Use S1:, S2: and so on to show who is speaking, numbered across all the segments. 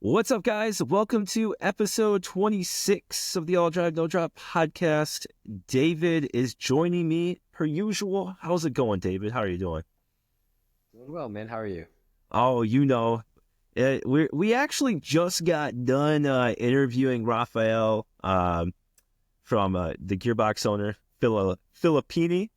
S1: What's up, guys? Welcome to episode 26 of the AllDriveNoDrop podcast. David is joining me per usual. How's it going, David? How are you doing?
S2: Doing well, man. How are you?
S1: Oh, we actually just got done interviewing Rafael from the Gearbox owner, Filippini.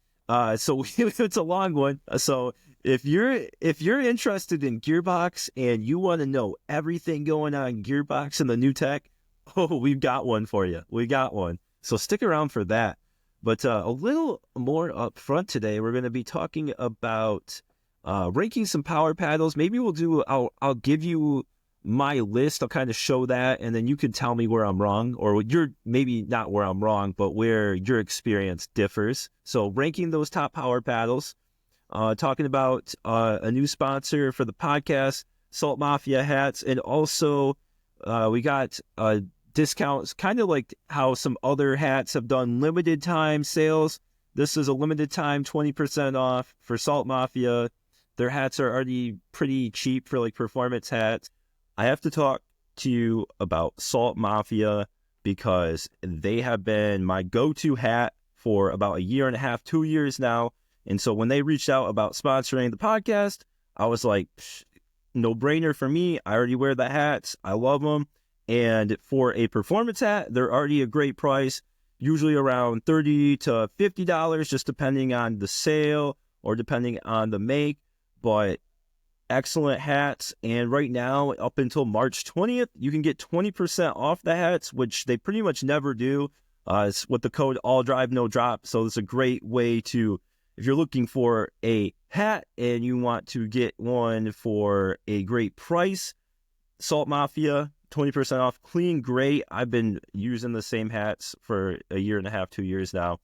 S1: So it's a long one. So if you're interested in Gearbox and you want to know everything going on in Gearbox and the new tech, we've got one for you. We got one. So stick around for that. But a little more up front today, we're going to be talking about ranking some power paddles. Maybe I'll give you my list. I'll kind of show that, and then you can tell me where I'm wrong, or you're maybe not where I'm wrong, but where your experience differs. So ranking those top power paddles. Talking about a new sponsor for the podcast, Salt Mafia hats, and also we got discounts, kind of like how some other hats have done limited time sales. This is a limited time 20% off for Salt Mafia. Their hats are already pretty cheap for like performance hats. I have to talk to you about Salt Mafia because they have been my go-to hat for about a year and a half, 2 years now. And so when they reached out about sponsoring the podcast, I was like, no brainer for me. I already wear the hats. I love them. And for a performance hat, they're already a great price, usually around $30 to $50, just depending on the sale or depending on the make. But excellent hats. And right now, up until March 20th, you can get 20% off the hats, which they pretty much never do. It's with the code AllDriveNoDrop. So it's a great way to, if you're looking for a hat and you want to get one for a great price, Salt Mafia, 20% off, clean, great. I've been using the same hats for a year and a half, 2 years now,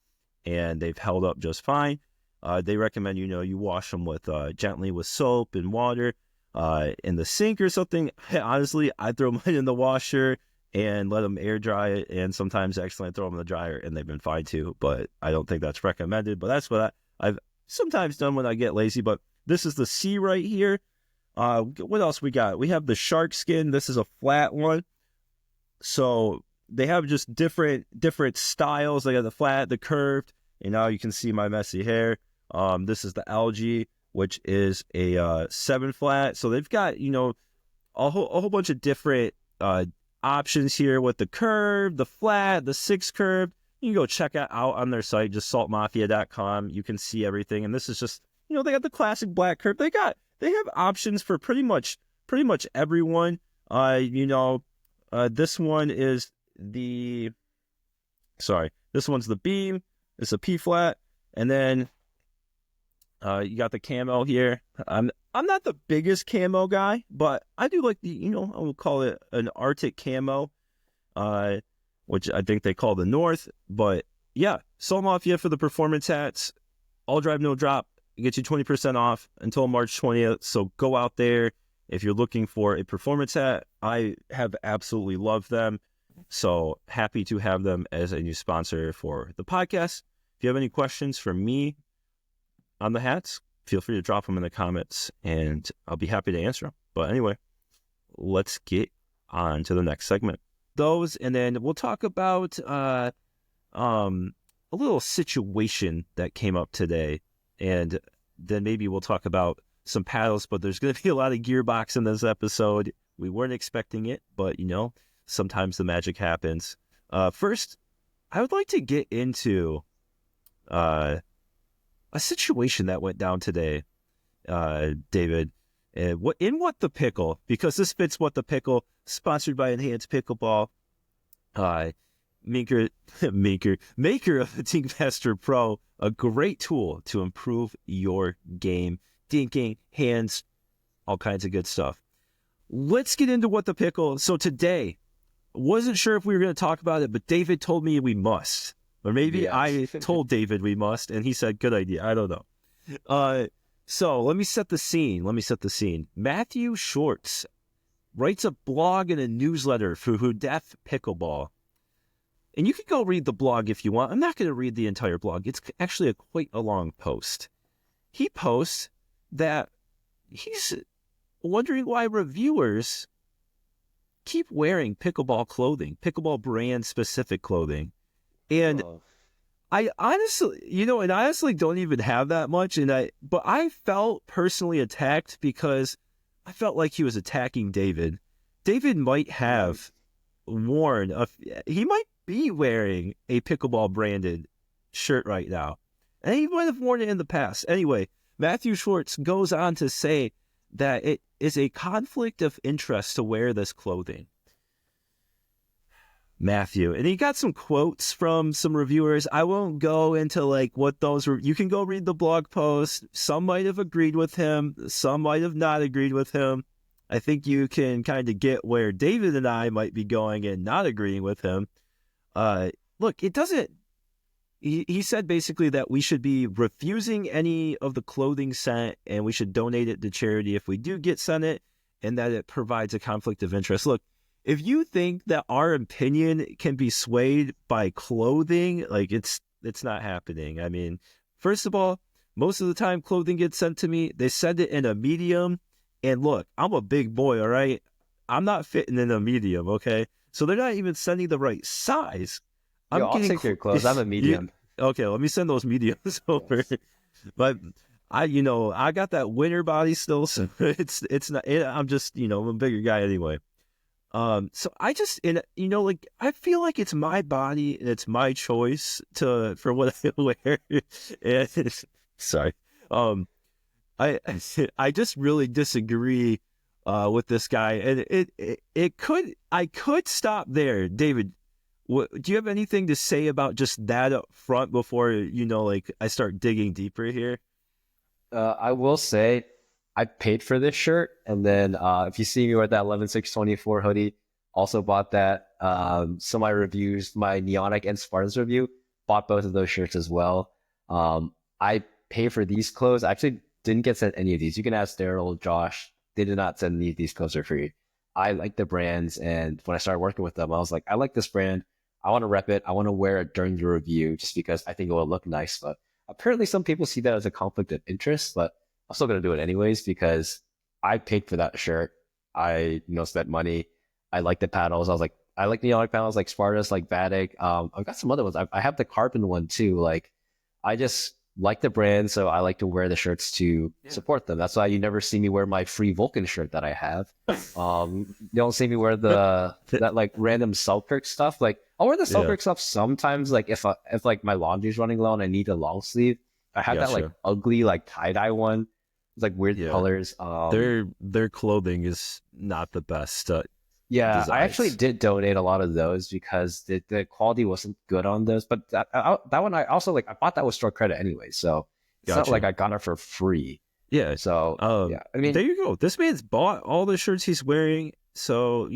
S1: and they've held up just fine. They recommend, you wash them with gently with soap and water in the sink or something. Honestly, I throw mine in the washer and let them air dry it, and sometimes actually I throw them in the dryer, and they've been fine too, but I don't think that's recommended. But that's what I've sometimes done when I get lazy. But this is the C right here. What else we got? We have the shark skin. This is a flat one. So they have just different styles. They got the flat, the curved, and now you can see my messy hair. This is the algae, which is a 7 flat. So they've got, a whole bunch of different options here with the curve, the flat, the 6 curved. You can go check it out on their site, just saltmafia.com. You can see everything. And this is just, they got the classic black curve. They have options for pretty much everyone. This one is this one's the beam. It's a P flat. And then you got the camo here. I'm not the biggest camo guy, but I do like the, I would call it an Arctic camo, which I think they call the North. But yeah, Salt Mafia for the performance hats. AllDriveNoDrop gets you 20% off until March 20th. So go out there if you're looking for a performance hat. I have absolutely loved them. So happy to have them as a new sponsor for the podcast. If you have any questions for me on the hats, feel free to drop them in the comments and I'll be happy to answer them. But anyway, let's get on to the next segment. Those, and then we'll talk about a little situation that came up today, and then maybe we'll talk about some paddles. But there's going to be a lot of Gearbox in this episode. We weren't expecting it, but sometimes the magic happens. First, I would like to get into a situation that went down today, David. What the Pickle, because this fits What the Pickle, sponsored by Enhanced Pickleball, maker of the Tinkmaster Pro, a great tool to improve your game, dinking, hands, all kinds of good stuff. Let's get into What the Pickle. So today, wasn't sure if we were going to talk about it, but David told me we must. Or maybe I told David we must, and he said, good idea. I don't know. So let me set the scene. Matthew Shorts writes a blog and a newsletter for Who Deaf Pickleball. And you can go read the blog if you want. I'm not going to read the entire blog. It's actually quite a long post. He posts that he's wondering why reviewers keep wearing pickleball clothing, pickleball brand specific clothing. And
S2: Oh,
S1: I honestly don't even have that much. But I felt personally attacked because I felt like he was attacking David. David might have he might be wearing a pickleball branded shirt right now. And he might have worn it in the past. Anyway, Matthew Schwartz goes on to say that it is a conflict of interest to wear this clothing. Matthew. And he got some quotes from some reviewers. I won't go into like what those were. You can go read the blog post. Some might have agreed with him. Some might have not agreed with him. I think you can kind of get where David and I might be going and not agreeing with him. Look, it doesn't. He said basically that we should be refusing any of the clothing sent and we should donate it to charity if we do get sent it, and that it provides a conflict of interest. Look, if you think that our opinion can be swayed by clothing, like it's not happening. I mean, first of all, most of the time clothing gets sent to me, they send it in a medium. And look, I'm a big boy, all right? I'm not fitting in a medium, okay? So they're not even sending the right size.
S2: I'll take your clothes. I'm a medium.
S1: Okay, let me send those mediums over.
S2: Yes.
S1: But I got that winter body still, so it's not. I'm just, I'm a bigger guy anyway. So I just, like I feel like it's my body and it's my choice for what I wear. And, sorry. I just really disagree with this guy, and I could stop there, David. Do you have anything to say about just that up front before like I start digging deeper here?
S2: I will say I paid for this shirt, and then if you see me with that 11/6/24 hoodie, also bought that. So my reviews, my Neonic and Spartus review, bought both of those shirts as well. I pay for these clothes. I actually didn't get sent any of these. You can ask Daryl, Josh. They did not send me these clothes for free. I like the brands, and when I started working with them, I was like, I like this brand. I want to rep it. I want to wear it during the review just because I think it will look nice. But apparently some people see that as a conflict of interest, but I'm still going to do it anyways because I paid for that shirt. I, spent money. I like the paddles. I was like, I like neonic paddles like Spartus, like Vatic. I've got some other ones. I have the carbon one too. Like, I just like the brand, so I like to wear the shirts to support them. That's why you never see me wear my free Vulcan shirt that I have. You don't see me wear that like random Selkirk stuff. Like, I'll wear the Selkirk stuff sometimes. Like if like my laundry's running low and I need a long sleeve, I have that like ugly like tie-dye one. It's like weird colors.
S1: Their clothing is not the best.
S2: Designs. I actually did donate a lot of those because the quality wasn't good on those. But that one I also I bought that with store credit anyway, so it's not like I got it for free.
S1: Yeah.
S2: So I mean,
S1: there you go. This man's bought all the shirts he's wearing, so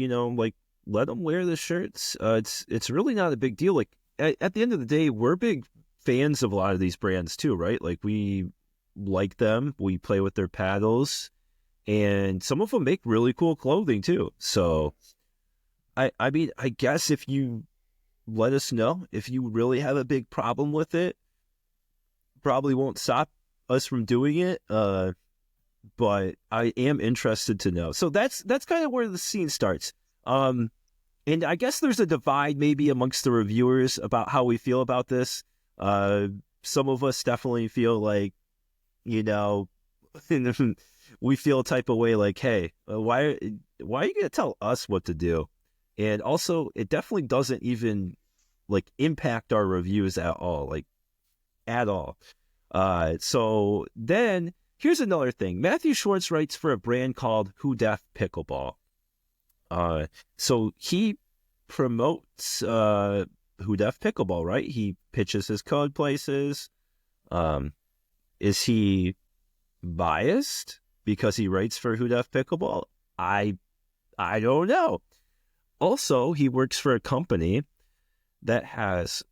S1: let him wear the shirts. It's really not a big deal. Like at the end of the day, we're big fans of a lot of these brands too, right? Like we like them. We play with their paddles. And some of them make really cool clothing too. So, I mean, I guess if you let us know if you really have a big problem with it, probably won't stop us from doing it. But I am interested to know. So that's kind of where the scene starts. And I guess there's a divide maybe amongst the reviewers about how we feel about this. Some of us definitely feel like, we feel a type of way like, hey, why are you going to tell us what to do? And also, it definitely doesn't even impact our reviews at all, at all. So then here's another thing. Matthew Schwartz writes for a brand called Who Def Pickleball. So he promotes Who Def Pickleball, right? He pitches his code places. Is he biased because he writes for Who Def Pickleball? I don't know. Also, he works for a company that has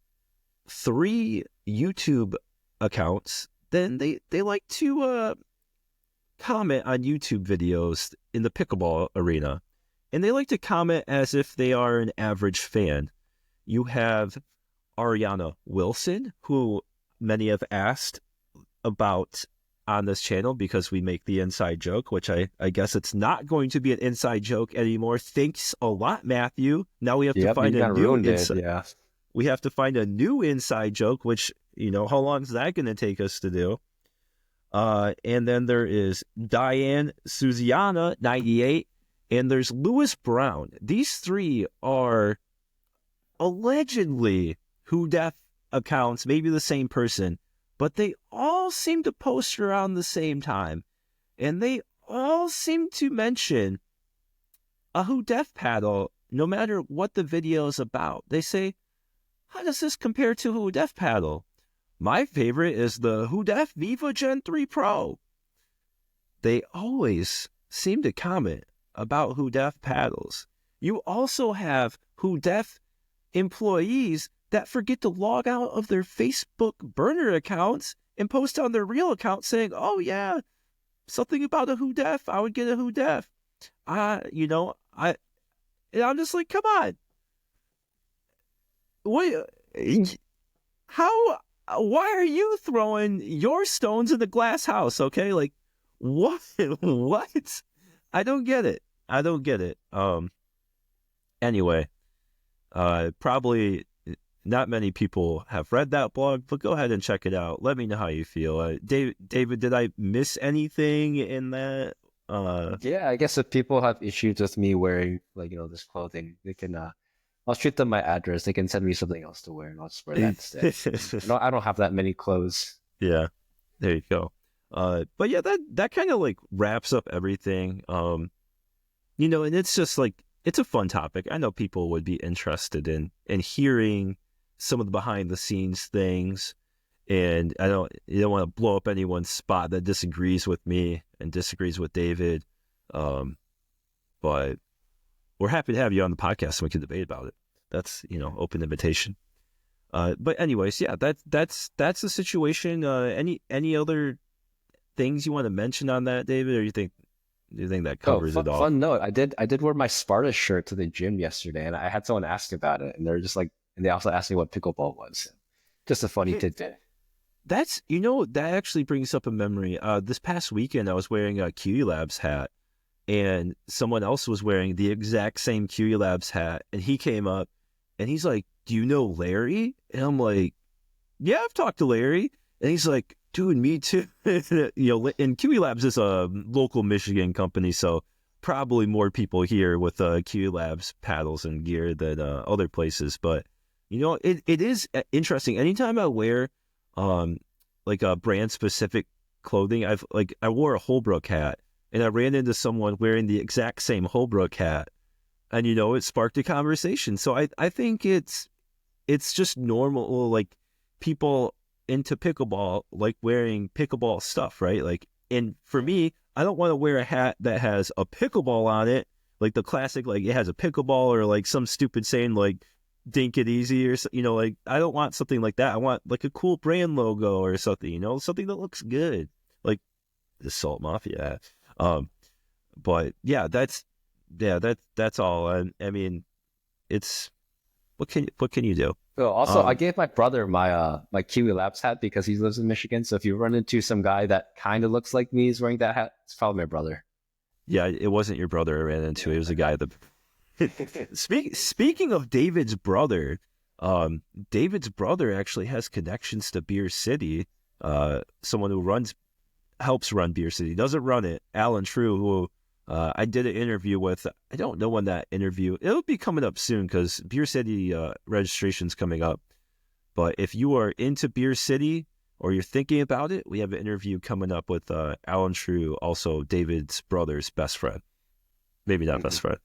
S1: 3 YouTube accounts. Then they like to comment on YouTube videos in the pickleball arena. And they like to comment as if they are an average fan. You have Ariana Wilson, who many have asked about on this channel because we make the inside joke, which I guess it's not going to be an inside joke anymore. Thanks a lot, Matthew. Now we have to find a new inside.
S2: Yeah.
S1: We have to find a new inside joke, which, how long is that going to take us to do? And then there is Diane Suziana, 98, and there's Lewis Brown. These three are allegedly WhoDef accounts, maybe the same person, but they all seem to post around the same time, and they all seem to mention a WhoDef paddle no matter what the video is about. They say, how does this compare to a WhoDef paddle? My favorite is the WhoDef Viva Gen 3 Pro. They always seem to comment about WhoDef paddles. You also have WhoDef employees that forget to log out of their Facebook burner accounts and post on their real account saying, oh yeah, something about a WhoDef, I would get a WhoDef. And I'm just like, come on. Why are you throwing your stones in the glass house? Okay. Like what? What? I don't get it. Anyway, probably not many people have read that blog, but go ahead and check it out. Let me know how you feel. David, did I miss anything in that?
S2: Yeah, I guess if people have issues with me wearing this clothing, they can I'll shoot them my address. They can send me something else to wear, and I'll just wear that instead. I don't have that many clothes.
S1: Yeah, there you go. But yeah, that kind of like wraps up everything. And it's just like, it's a fun topic. I know people would be interested in hearing some of the behind the scenes things, and you don't want to blow up anyone's spot that disagrees with me and disagrees with David. But we're happy to have you on the podcast so we can debate about it. That's, open invitation. But anyways, yeah, that's the situation. Any other things you want to mention on that, David, or you think that covers it all?
S2: Fun note. I did wear my Spartus shirt to the gym yesterday, and I had someone ask about it, and they're just like, and they also asked me what pickleball was. Just a funny tidbit.
S1: That's, that actually brings up a memory. This past weekend, I was wearing a QE Labs hat, and someone else was wearing the exact same QE Labs hat, and he came up, and he's like, do you know Larry? And I'm like, yeah, I've talked to Larry. And he's like, dude, me too. And QE Labs is a local Michigan company, so probably more people here with QE Labs paddles and gear than other places. But, it is interesting. Anytime I wear like a brand specific clothing, I wore a Holbrook hat, and I ran into someone wearing the exact same Holbrook hat, and it sparked a conversation. So I think it's just normal, like people into pickleball like wearing pickleball stuff, right? Like, and for me, I don't want to wear a hat that has a pickleball on it, like the classic, like it has a pickleball, or like some stupid saying like dink it easy, or like I don't want something like that. I want like a cool brand logo or something, something that looks good, like the Salt Mafia hat. But yeah, that's all. I mean, it's what can you do?
S2: Oh, also, I gave my brother my my Kiwi Labs hat because he lives in Michigan. So if you run into some guy that kind of looks like me is wearing that hat, it's probably my brother.
S1: Yeah, it wasn't your brother I ran into. It was a guy that. Speaking of David's brother, David's brother actually has connections to Beer City. Someone who helps run Beer City, doesn't run it. Alan True, who I did an interview with. I don't know when that interview. It'll be coming up soon because Beer City registration's coming up. But if you are into Beer City or you're thinking about it, we have an interview coming up with Alan True, also David's brother's best friend. Maybe not best friend,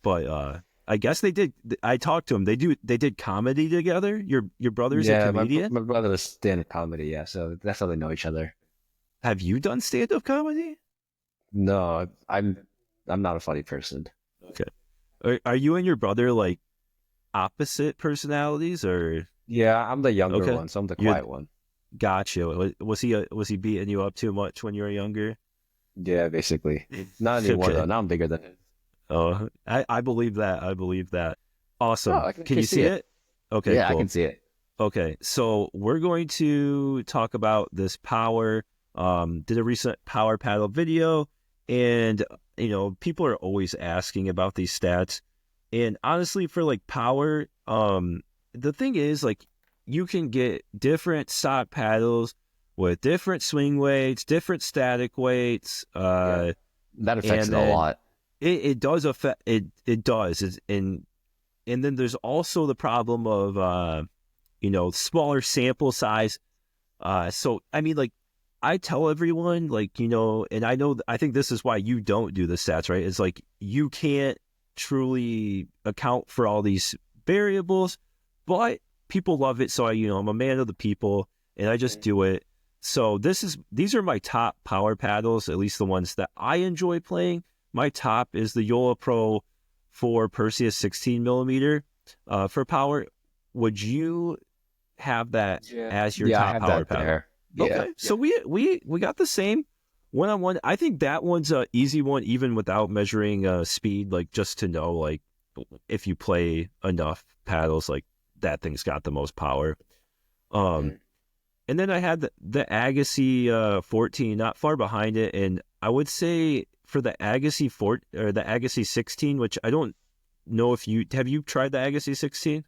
S1: but I guess they did. I talked to him. They did comedy together. Your brother's a comedian.
S2: My brother is stand-up comedy. Yeah, so that's how they know each other.
S1: Have you done stand-up comedy?
S2: No, I'm not a funny person.
S1: Okay. Are you and your brother like opposite personalities, or?
S2: Yeah, I'm the younger one, so I'm the quiet one.
S1: Gotcha. Was he beating you up too much when you were younger?
S2: Yeah, basically. Not anymore though. Now I'm bigger than him.
S1: Oh, I believe that. I believe that. Awesome.
S2: Oh,
S1: can you see it? Okay.
S2: Yeah,
S1: cool.
S2: I can see it.
S1: Okay, so we're going to talk about this power. Did a recent power paddle video, and people are always asking about these stats. And honestly, for like power, the thing is, like, you can get different stock paddles with different swing weights, different static weights.
S2: That affects it a lot.
S1: It does affect it. It does. And then there's also the problem of smaller sample size. So I mean, like, I tell everyone, like, and I think this is why you don't do the stats, right? It's like you can't truly account for all these variables, but people love it. So I'm a man of the people, and I just do it. So these are my top power paddles, at least the ones that I enjoy playing. My top is the Joola Pro 4 Perseus 16 millimeter for power. Would you have that as your top
S2: I have
S1: power
S2: that
S1: paddle?
S2: there.
S1: Okay, so we got the same one-on-one. I think that one's an easy one, even without measuring speed, like, just to know, like, if you play enough paddles, like, that thing's got the most power. And then I had the Agassi 14, not far behind it, and I would say for the Agassi or the Agassi 16, which I don't know if you tried the Agassi 16.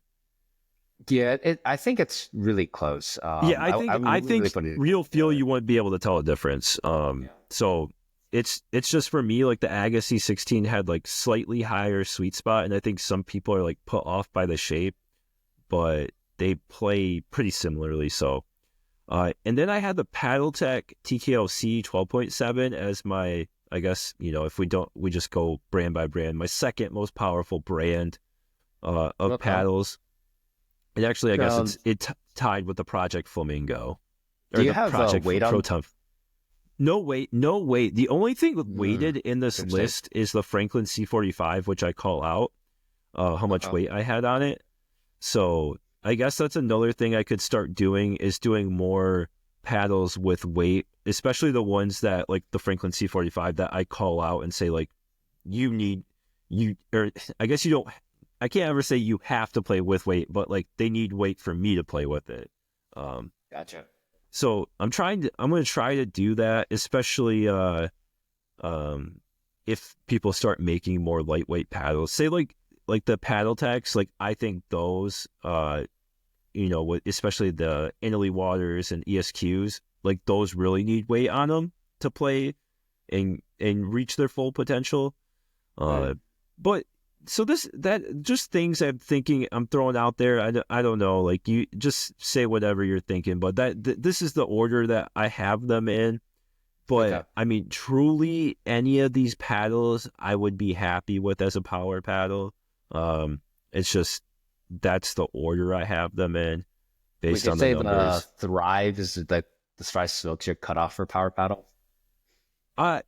S2: Yeah, I think it's really close.
S1: I think real feel you wouldn't be able to tell a difference. So it's just, for me, like, the Agassi 16 had like slightly higher sweet spot, and I think some people are like put off by the shape, but they play pretty similarly. So, and then I had the PaddleTech TKLC 12.7 as my, I guess, if we just go brand by brand, my second most powerful brand of paddles. And actually, I guess it's tied with the Project Flamingo.
S2: Do you have a weight on?
S1: Proton. No weight. The only thing weighted in this list is the Franklin C45, which I call out how much weight I had on it. So I guess that's another thing I could start doing, is doing more paddles with weight, especially the ones that, like the Franklin C45, that I call out and say, like, I guess you don't. I can't ever say you have to play with weight, but, like, they need weight for me to play with it.
S2: Gotcha.
S1: So I'm going to try to do that, especially if people start making more lightweight paddles. Say like the PaddleTechs, like, I think those, especially the Italy Waters and ESQs, like, those really need weight on them to play and reach their full potential. But so just things I'm throwing out there. I don't know, like, you just say whatever you're thinking, but this is the order that I have them in. But I mean, truly, any of these paddles I would be happy with as a power paddle. It's just, that's the order I have them in based on the numbers.
S2: The Thrive is the Thrive Smokes your cutoff for power paddle.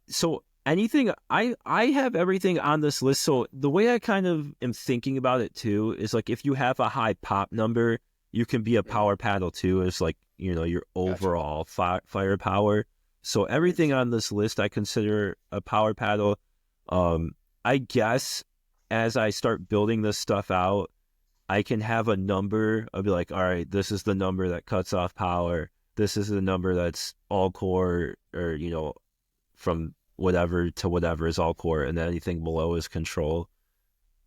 S1: So anything, I have everything on this list. So the way I kind of am thinking about it too is, like, if you have a high pop number, you can be a power paddle too. It's like, your overall firepower. So everything on this list I consider a power paddle. I guess as I start building this stuff out, I can have a number. I'll be like, all right, this is the number that cuts off power. This is the number that's all core, or, from whatever to whatever is all core, and then anything below is control.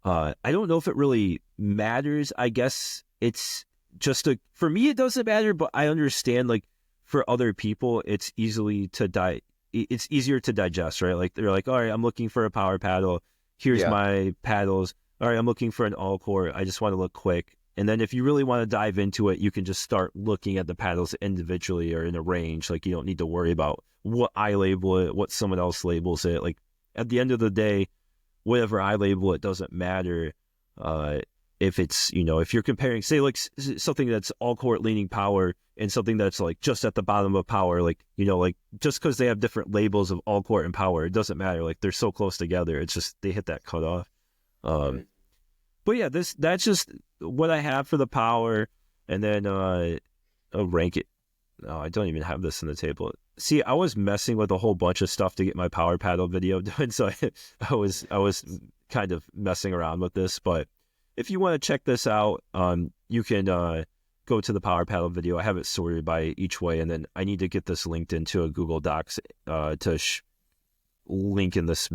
S1: I don't know if it really matters. I guess it's just for me, it doesn't matter, but I understand, like, for other people, it's easier to digest, right? Like, they're like, all right, I'm looking for a power paddle. Here's my paddles. All right, I'm looking for an all core. I just want to look quick. And then if you really want to dive into it, you can just start looking at the paddles individually or in a range. Like, you don't need to worry about what I label it, what someone else labels it. Like, at the end of the day, whatever I label it doesn't matter. If it's, if you're comparing, say, like, something that's all core leaning power and something that's, like, just at the bottom of power, like, like, just because they have different labels of all core and power, it doesn't matter. Like, they're so close together. It's just they hit that cutoff. But yeah, that's just what I have for the power. And then I'll rank it. No, I don't even have this in the table. See, I was messing with a whole bunch of stuff to get my power paddle video done, so I was kind of messing around with this. But if you want to check this out, you can go to the power paddle video. I have it sorted by each way, and then I need to get this linked into a Google Docs to link in this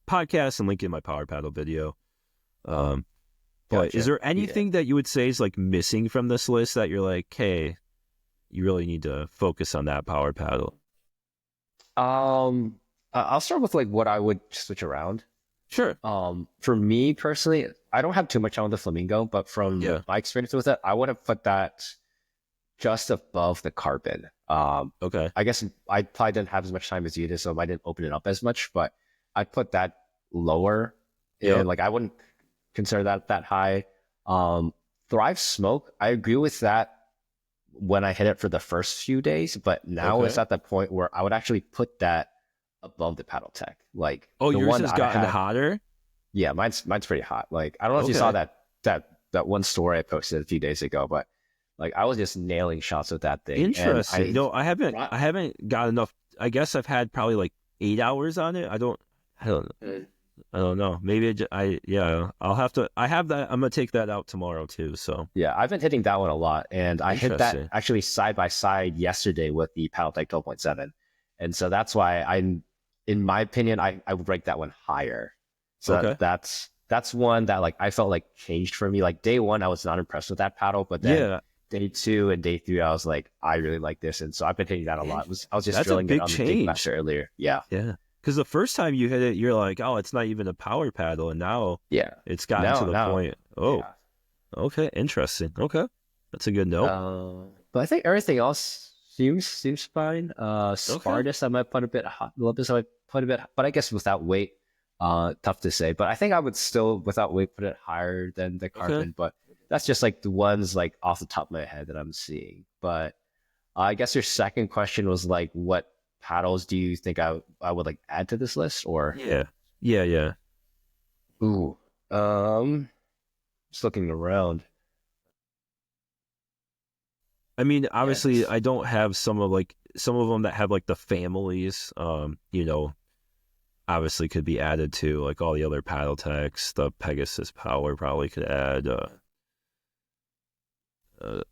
S1: podcast and link in my power paddle video. But
S2: Gotcha.
S1: is there anything that you would say is like missing from this list that you're like, hey, you really need to focus on that power paddle?
S2: I'll start with like what I would switch around.
S1: Sure.
S2: For me personally, I don't have too much on the Flamingo, but from my experience with it, I would have put that just above the Carbon.
S1: Okay.
S2: I guess I probably didn't have as much time as you did, so I didn't open it up as much, but I'd put that lower.
S1: Yep.
S2: And like I wouldn't consider that high. Thrive Smoke, I agree with that when I hit it for the first few days, but now it's at the point where I would actually put that above the Paddle Tech. Like,
S1: oh,
S2: the
S1: yours
S2: one
S1: has
S2: I
S1: gotten
S2: had,
S1: hotter?
S2: yeah, mine's pretty hot. Like, I don't know if you saw that one story I posted a few days ago, but like I was just nailing shots with that thing.
S1: Interesting. No, I haven't got enough. I guess I've had probably like 8 hours on it. I don't know. Maybe I'll have to. I have that. I'm gonna take that out tomorrow too. So
S2: yeah, I've been hitting that one a lot, and I hit that actually side by side yesterday with the Paddletech 12.7, and so that's why in my opinion, I would rank that one higher. So that's one that like I felt like changed for me. Like day one, I was not impressed with that paddle, but then day 2 and day 3, I was like, I really like this, and so I've been hitting that a lot. I was just drilling it on the Big Master earlier. Yeah.
S1: Because the first time you hit it, you're like, oh, it's not even a power paddle, and now it's gotten to the point. Oh, okay, interesting. Okay, that's a good note.
S2: But I think everything else seems fine. Spartus, I might put a bit hot. Olympus, I might put a bit, but I guess without weight, tough to say. But I think I would still, without weight, put it higher than the Carbon. But that's just like the ones like off the top of my head that I'm seeing. But I guess your second question was like, what paddles do you think I would like add to this list? Or
S1: yeah.
S2: Ooh, just looking around.
S1: I mean, obviously, I don't have some of them that have like the families. Obviously could be added to like all the other paddle techs. The Pegasus Power probably could add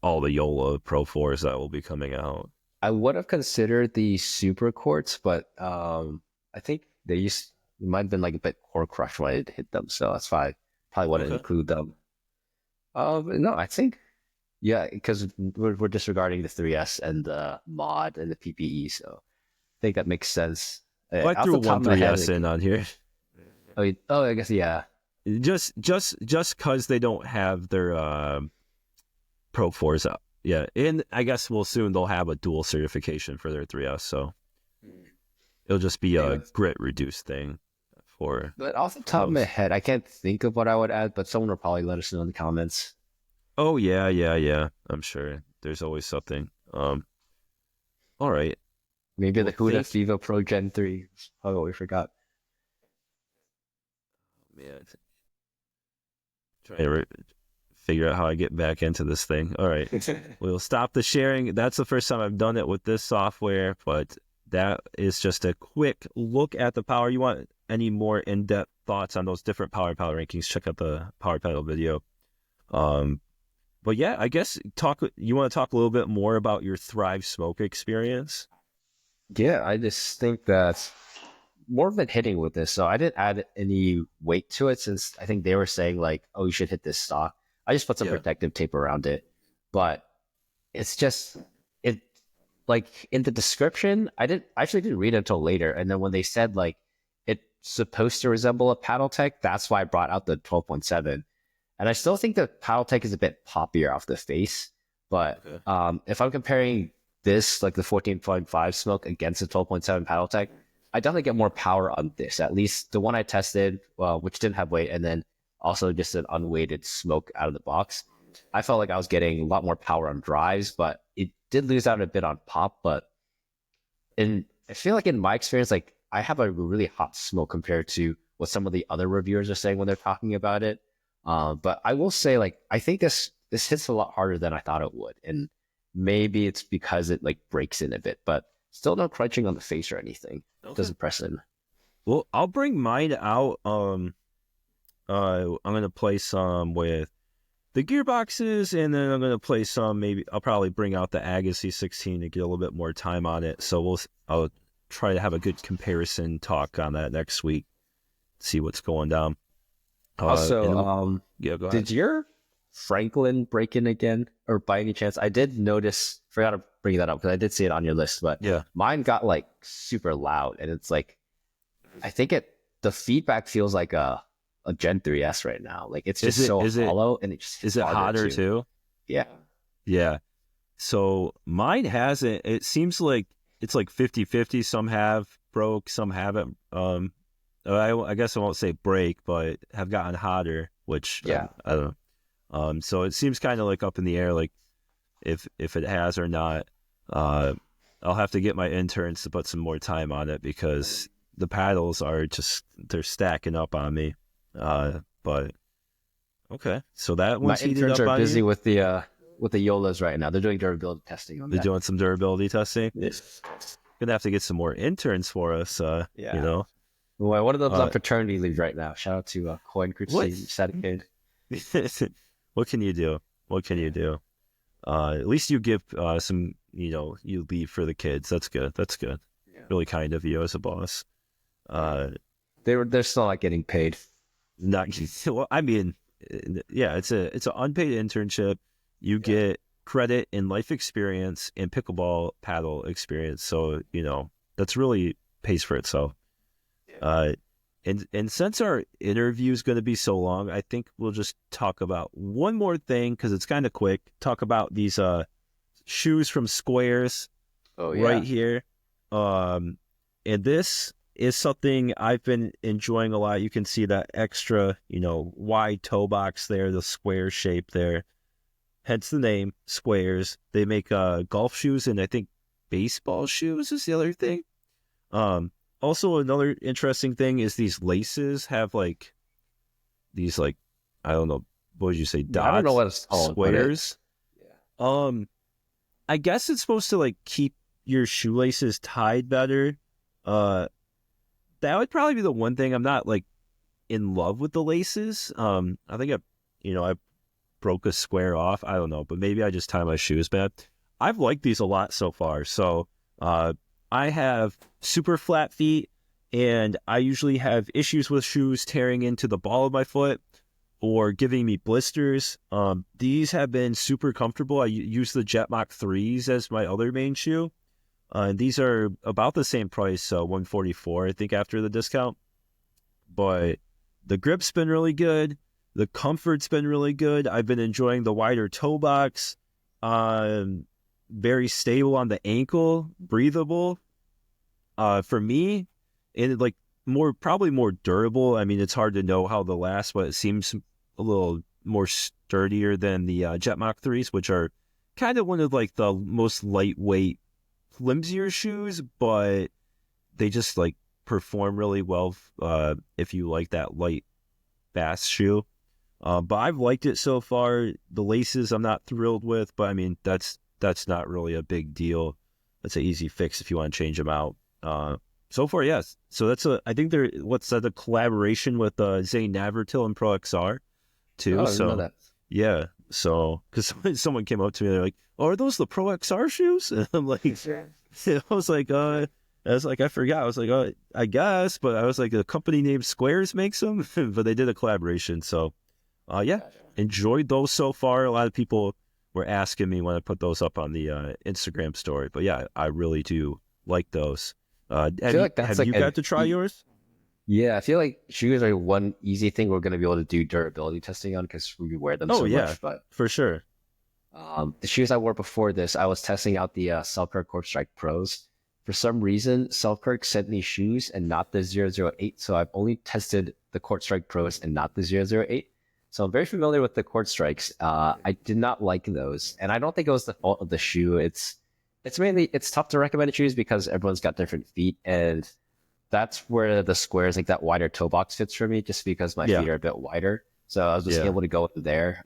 S1: all the Joola Pro 4s that will be coming out.
S2: I would have considered the Super Quartz, but I think it might have been like a bit core crush when I did hit them, so that's why I probably wouldn't include them. No, I think because we're disregarding the 3S and the mod and the PPE, so I think that makes sense.
S1: Well, I threw one 3S in on here.
S2: Oh, I guess
S1: Just because they don't have their Pro 4s up. Yeah, and I guess they'll have a dual certification for their 3S, so it'll just be a grit reduced thing for.
S2: But off the top of my head, I can't think of what I would add, but someone will probably let us know in the comments.
S1: Oh yeah. I'm sure there's always something. All right.
S2: Maybe the Huda Viva Pro Gen 3. Oh, we forgot.
S1: Man, trying to figure out how I get back into this thing. All right. We'll stop the sharing. That's the first time I've done it with this software, but that is just a quick look at the power. You want any more in-depth thoughts on those different power rankings, check out the power pedal video. But yeah, I guess you want to talk a little bit more about your Thrive Smoke experience?
S2: Yeah, I just think that more of than hitting with this. So I didn't add any weight to it since I think they were saying like, oh, you should hit this stock. I just put some protective tape around it, but it's just like in the description, I actually didn't read it until later. And then when they said like it's supposed to resemble a paddle tech, that's why I brought out the 12.7. And I still think the paddle tech is a bit poppier off the face. But if I'm comparing this, like the 14.5 smoke against the 12.7 paddle tech, I definitely get more power on this. At least the one I tested, which didn't have weight, and then also just an unweighted smoke out of the box. I felt like I was getting a lot more power on drives, but it did lose out a bit on pop. But I feel like in my experience, like I have a really hot smoke compared to what some of the other reviewers are saying when they're talking about it. But I will say, like, I think this hits a lot harder than I thought it would. And maybe it's because it like breaks in a bit, but still no crunching on the face or anything. It doesn't press in.
S1: Well, I'll bring mine out. I'm going to play some with the gearboxes, and then I'm gonna play some. Maybe I'll probably bring out the Agassi 16 to get a little bit more time on it. So I'll try to have a good comparison talk on that next week. See what's going down.
S2: Also,
S1: yeah, go ahead.
S2: Did your Franklin break in again, or by any chance? I did notice. Forgot to bring that up because I did see it on your list, but
S1: Yeah,
S2: mine got like super loud, and it's like I think the feedback feels like a Gen 3S right now. Like it's just hollow, and it just
S1: is it hotter too?
S2: Yeah.
S1: Yeah. So mine hasn't. It seems like it's like 50-50. Some have broke, some haven't. I guess I won't say break, but have gotten hotter, which
S2: Yeah.
S1: I don't know. So it seems kind of like up in the air, like if it has or not. I'll have to get my interns to put some more time on it because the paddles are they're stacking up on me. But okay, so that
S2: My
S1: one's heated
S2: interns
S1: up
S2: are
S1: on
S2: busy
S1: you?
S2: with the Joolas right now. They're doing durability testing on
S1: They're
S2: that.
S1: doing some durability testing.
S2: Yes.
S1: Gonna have to get some more interns for us. You know.
S2: Well, one of them's on paternity leave right now. Shout out to Coin Christine Sadicade.
S1: What can you do? What can you do? At least you give some, you leave for the kids. That's good. That's good. Yeah. Really kind of you as a boss.
S2: They're still not getting paid.
S1: Not well. I mean, yeah, it's an unpaid internship. You get credit in life experience and pickleball paddle experience. So that's really pays for itself. And since our interview is going to be so long, I think we'll just talk about one more thing because it's kind of quick. Talk about these shoes from Sqairz right here. And this is something I've been enjoying a lot. You can see that extra, wide toe box there, the square shape there. Hence the name, Sqairz. They make golf shoes and I think baseball shoes is the other thing. Also, another interesting thing is these laces have these I don't know, what would you say, dots?
S2: I don't know what it's called.
S1: Squares. I guess it's supposed to keep your shoelaces tied better. That would probably be the one thing. I'm not in love with the laces. I think I broke a square off. I don't know, but maybe I just tie my shoes bad. I've liked these a lot so far. So I have super flat feet, and I usually have issues with shoes tearing into the ball of my foot or giving me blisters. These have been super comfortable. I use the Jet Mach 3s as my other main shoe. And these are about the same price, so $144, I think, after the discount. But the grip's been really good. The comfort's been really good. I've been enjoying the wider toe box. Very stable on the ankle, breathable. For me, and probably more durable. I mean, it's hard to know how they'll last, but it seems a little more sturdier than the Jet Mach 3s, which are kind of one of the most lightweight, flimsier shoes, but they just perform really well if you like that light, fast shoe. But I've liked it so far. The laces I'm not thrilled with, but I mean that's not really a big deal. That's an easy fix if you want to change them out. So far, yes. So that's I think they're a collaboration with Zane Navratil and Pro XR too.
S2: Oh, I didn't know that.
S1: Yeah. So because someone came up to me, they're like, "Oh, are those the Pro XR shoes?" And I'm like, I was like, I forgot. I was like, oh, I guess, but I was like, the company named Sqairz makes them, but they did a collaboration. So, enjoyed those so far. A lot of people were asking me when I put those up on the Instagram story, but yeah, I really do like those. Have you got to try yours?
S2: Yeah, I feel like shoes are one easy thing we're going to be able to do durability testing on because we wear them so much. But
S1: for sure.
S2: The shoes I wore before this, I was testing out the Selkirk Court Strike Pros. For some reason, Selkirk sent me shoes and not the 008, so I've only tested the Court Strike Pros and not the 008. So I'm very familiar with the Court Strikes. I did not like those, and I don't think it was the fault of the shoe. It's mainly tough to recommend shoes because everyone's got different feet, and that's where the Sqairz, that wider toe box fits for me, just because my feet are a bit wider. So I was just able to go there.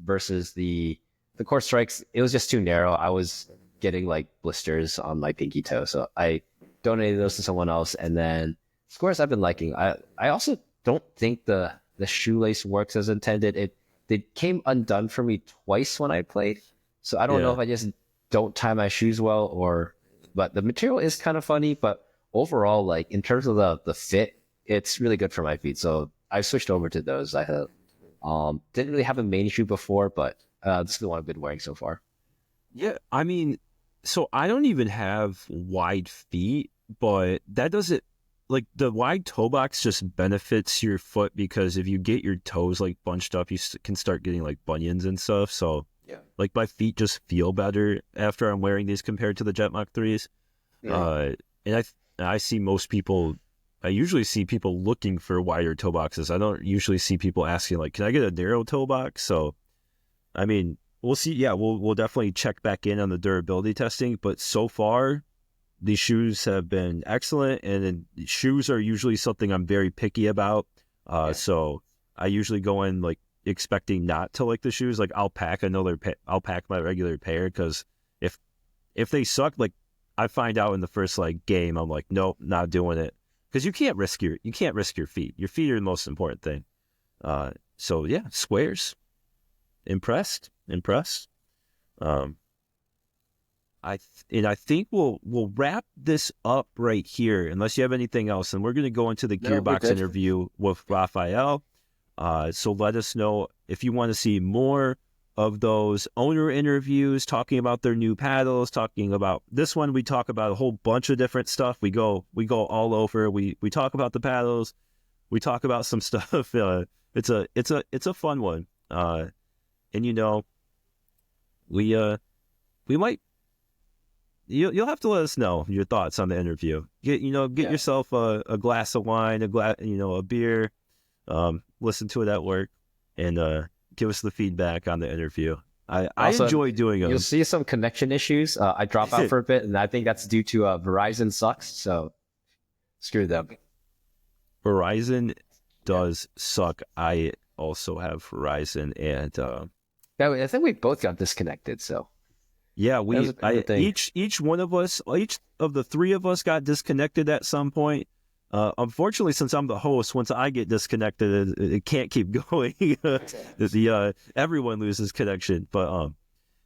S2: Versus the Court Strikes, it was just too narrow. I was getting blisters on my pinky toe, so I donated those to someone else. And then Sqairz I've been liking. I also don't think the shoelace works as intended. they came undone for me twice when I played. So I don't know
S1: Yeah.
S2: if I just don't tie my shoes well but the material is kind of funny, but overall, like in terms of the fit, it's really good for my feet. So I switched over to those. I have didn't really have a main shoe before, but this is the one I've been wearing so far.
S1: Yeah, I mean, so I don't even have wide feet, but that doesn't like the wide toe box just benefits your foot because if you get your toes like bunched up, you can start getting like bunions and stuff. So
S2: Yeah.
S1: like my feet just feel better after I'm wearing these compared to the Jet Mach 3s.
S2: Yeah.
S1: And I see most people. I usually see people looking for wider toe boxes. I don't usually see people asking like, "Can I get a narrow toe box?" So, I mean, we'll see. Yeah, we'll definitely check back in on the durability testing. But so far, these shoes have been excellent, and then shoes are usually something I'm very picky about.
S2: Yeah.
S1: So I usually go in like expecting not to like the shoes. Like I'll pack my regular pair because if they suck, like I find out in the first like game, I'm like, nope, not doing it because you can't risk your feet. Your feet are the most important thing. So yeah, Sqairz, impressed. Um, I think we'll wrap this up right here, unless you have anything else, and we're going to go into the
S2: No, we're
S1: Gearbox
S2: good.
S1: interview with Rafael. So let us know if you want to see more of those owner interviews, talking about their new paddles, talking about this one. We talk about a whole bunch of different stuff. We go all over. We talk about the paddles. We talk about some stuff. It's a fun one. And you know, we might. You'll have to let us know your thoughts on the interview. Get
S2: Yeah.
S1: yourself a glass of wine, a beer. Listen to it at work, and give us the feedback on the interview. I
S2: Also,
S1: enjoy doing
S2: you'll
S1: them.
S2: see some connection issues. I drop out for a bit, and I think that's due to Verizon sucks. So screw them.
S1: Verizon
S2: Yeah.
S1: does suck. I also have Verizon, and
S2: Yeah, I think we both got disconnected. So
S1: yeah,
S2: that was a thing.
S1: each one of us, each of the three of us got disconnected at some point. Unfortunately, since I'm the host, once I get disconnected, it can't keep going. Everyone loses connection. But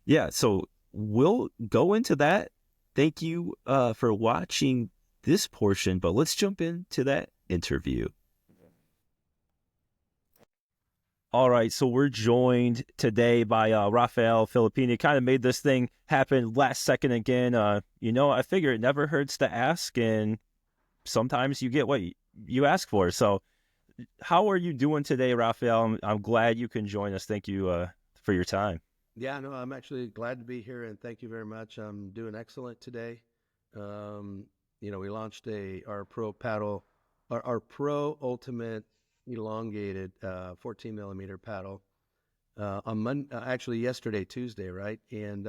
S1: yeah, so we'll go into that. Thank you for watching this portion, but let's jump into that interview. All right, so we're joined today by Rafael Filippini. Kind of made this thing happen last second again. I figure it never hurts to ask, and sometimes you get what you ask for. So, how are you doing today, Rafael? I'm glad you can join us. Thank you for your time.
S3: Yeah, no, I'm actually glad to be here and thank you very much. I'm doing excellent today. Um, we launched our Pro paddle, our Pro Ultimate elongated 14 millimeter paddle on actually yesterday, Tuesday, right? And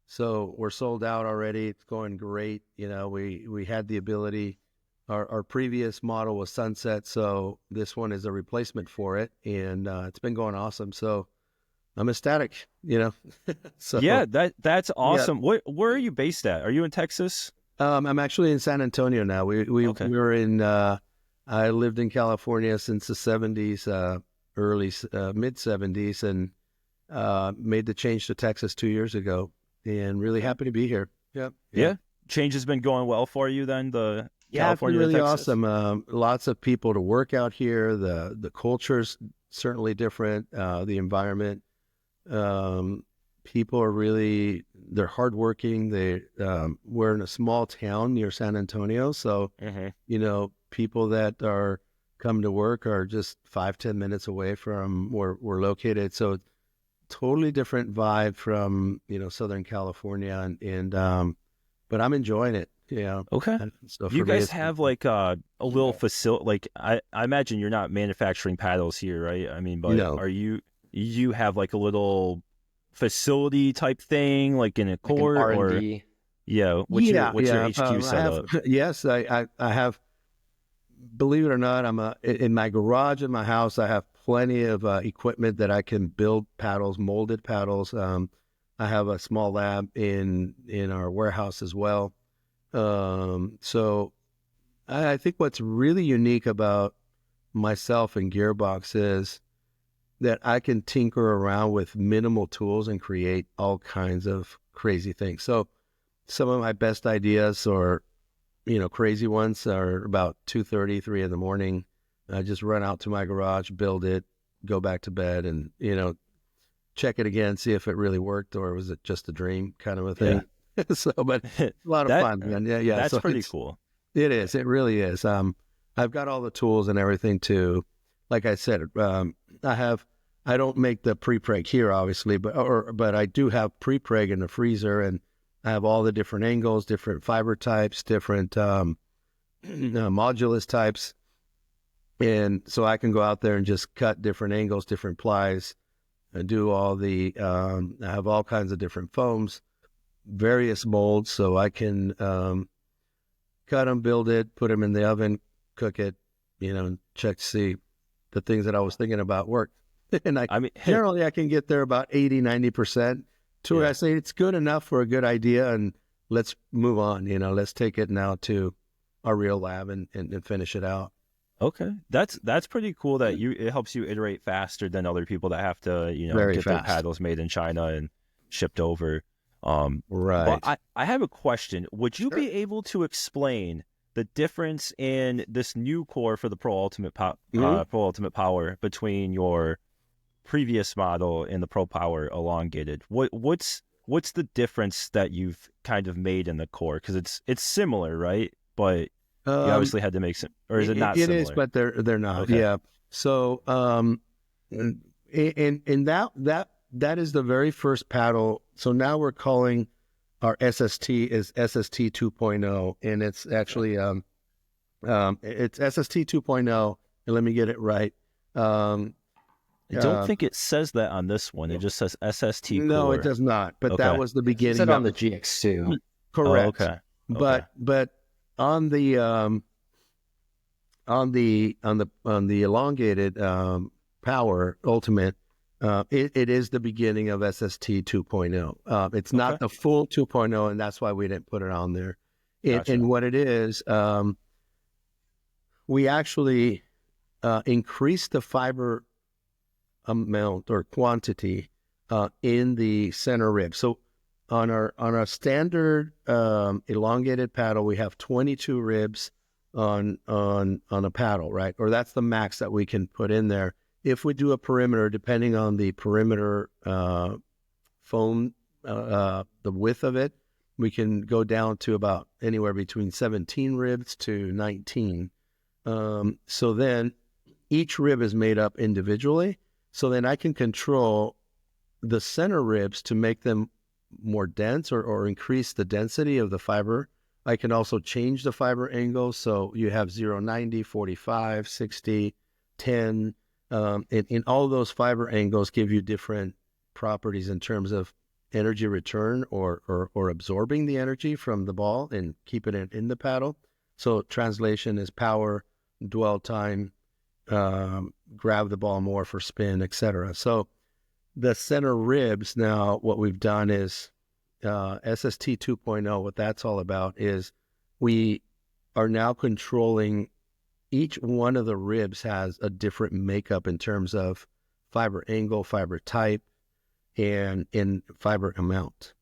S3: so we're sold out already. It's going great. We had the ability. Our previous model was sunset, so this one is a replacement for it, and it's been going awesome. So I'm ecstatic. So
S1: Yeah, that's
S3: yeah,
S1: awesome. Where are you based at? Are you in Texas?
S3: I'm actually in San Antonio now. We
S1: Okay.
S3: were in. I lived in California since the '70s, mid '70s, and made the change to Texas 2 years ago, and really happy to be here. Yep.
S1: Yeah. Change has been going well for you then, the
S3: Yeah, it's been
S1: California to
S3: really
S1: Texas?
S3: awesome. Lots of people to work out here. The culture's certainly different. The environment. Um, People are they're hardworking. We're in a small town near San Antonio, so people that are come to work are just 5-10 minutes away from where we're located. So totally different vibe from Southern California, and but I'm enjoying it.
S1: Okay.
S3: And so
S1: Do you
S3: for me,
S1: guys
S3: it's
S1: have like a little facility? Like I imagine you're not manufacturing paddles here, right? I mean, but
S3: no.
S1: are you have like a little facility type thing, like in a
S2: Like an
S1: court, or
S2: R&D.
S1: yeah?
S3: Yeah,
S1: What's your
S3: yeah.
S1: HQ
S3: I have,
S1: setup?
S3: yes, I have. Believe it or not, in my garage in my house. I have plenty of equipment that I can build paddles, molded paddles. I have a small lab in our warehouse as well. So I think what's really unique about myself and Gearbox is that I can tinker around with minimal tools and create all kinds of crazy things. So some of my best ideas or, crazy ones are about 2:30, 3 in the morning. I just run out to my garage, build it, go back to bed, and, check it again, see if it really worked or was it just a dream kind of a thing. Yeah. But a lot of fun, man. Yeah.
S1: That's
S3: so
S1: pretty cool.
S3: It is. It really is. I've got all the tools and everything to, like I said, I don't make the pre-preg here, obviously, but I do have pre-preg in the freezer, and I have all the different angles, different fiber types, different modulus types. And so I can go out there and just cut different angles, different plies, and do all I have all kinds of different foams, various molds, so I can cut them, build it, put them in the oven, cook it, and check to see the things that I was thinking about work. And I mean, generally I can get there about 80, 90%. I say it's good enough for a good idea, and let's move on. Let's take it now to our real lab and finish it out.
S1: Okay, that's pretty cool that it helps you iterate faster than other people that have to get their paddles made in China and shipped over.
S3: Right.
S1: But I have a question. Would you be able to explain the difference in this new core for the Pro Ultimate Power between your previous model and the Pro Power elongated? What's the difference that you've kind of made in the core? Because it's similar, right? But you obviously had to make some, or is it not similar?
S3: It is, but they're not.
S1: Okay.
S3: Yeah. So and that is the very first paddle. So now we're calling our SST is SST 2.0, and it's actually it's SST 2.0. And let me get it right.
S1: I don't think it says that on this one. It just says SST core.
S3: No, it does not. But that was the beginning.
S2: It said on the GX2.
S3: Correct.
S1: Oh, okay.
S3: But on the elongated Power Ultimate, it is the beginning of SST 2.0. It's not the full 2.0, and that's why we didn't put it on there.
S1: Gotcha.
S3: And what it is, we actually increased the fiber amount or quantity in the center rib. So on our standard elongated paddle, we have 22 ribs on a paddle, right? Or that's the max that we can put in there. If we do a perimeter, depending on the perimeter foam, the width of it, we can go down to about anywhere between 17 ribs to 19. So then each rib is made up individually. So then I can control the center ribs to make them more dense or increase the density of the fiber. I can also change the fiber angle. So you have 0, 90, 45, 60, 10. And all those fiber angles give you different properties in terms of energy return or absorbing the energy from the ball and keeping it in the paddle. So translation is power, dwell time, grab the ball more for spin, etc. So the center ribs now, what we've done is SST 2.0, what that's all about is we are now controlling each one of the ribs has a different makeup in terms of fiber angle, fiber type, and in fiber amount.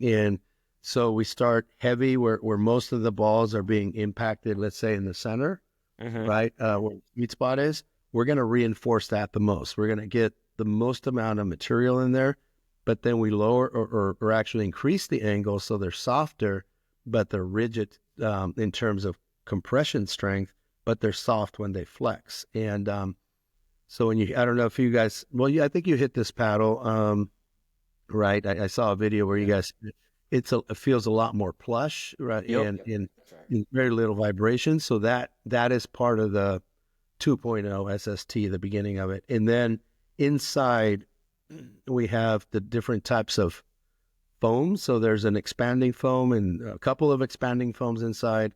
S3: And so we start heavy where most of the balls are being impacted, let's say in the center, right? Where the sweet spot is. We're going to reinforce that the most. We're going to get the most amount of material in there, but then we lower or actually increase the angle so they're softer, but they're rigid in terms of compression strength, but they're soft when they flex. And so when I don't know if you guys, I think you hit this paddle, right? I saw a video where you guys, it feels a lot more plush, right?
S2: Yep.
S3: And very little vibration. So that is part of the 2.0 SST, the beginning of it. And then inside, we have the different types of foam. So there's an expanding foam and a couple of expanding foams inside.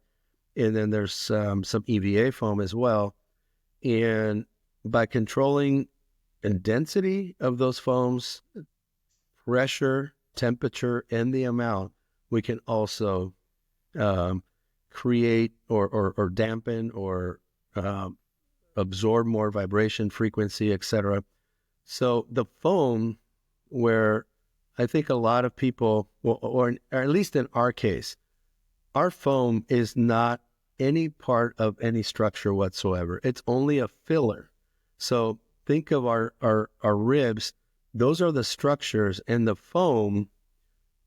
S3: And then there's some EVA foam as well. And by controlling the density of those foams, pressure, temperature, and the amount, we can also create or dampen or absorb more vibration, frequency, etc. So the foam, where I think a lot of people, or at least in our case, our foam is not any part of any structure whatsoever. It's only a filler. So think of our ribs. Those are the structures, and the foam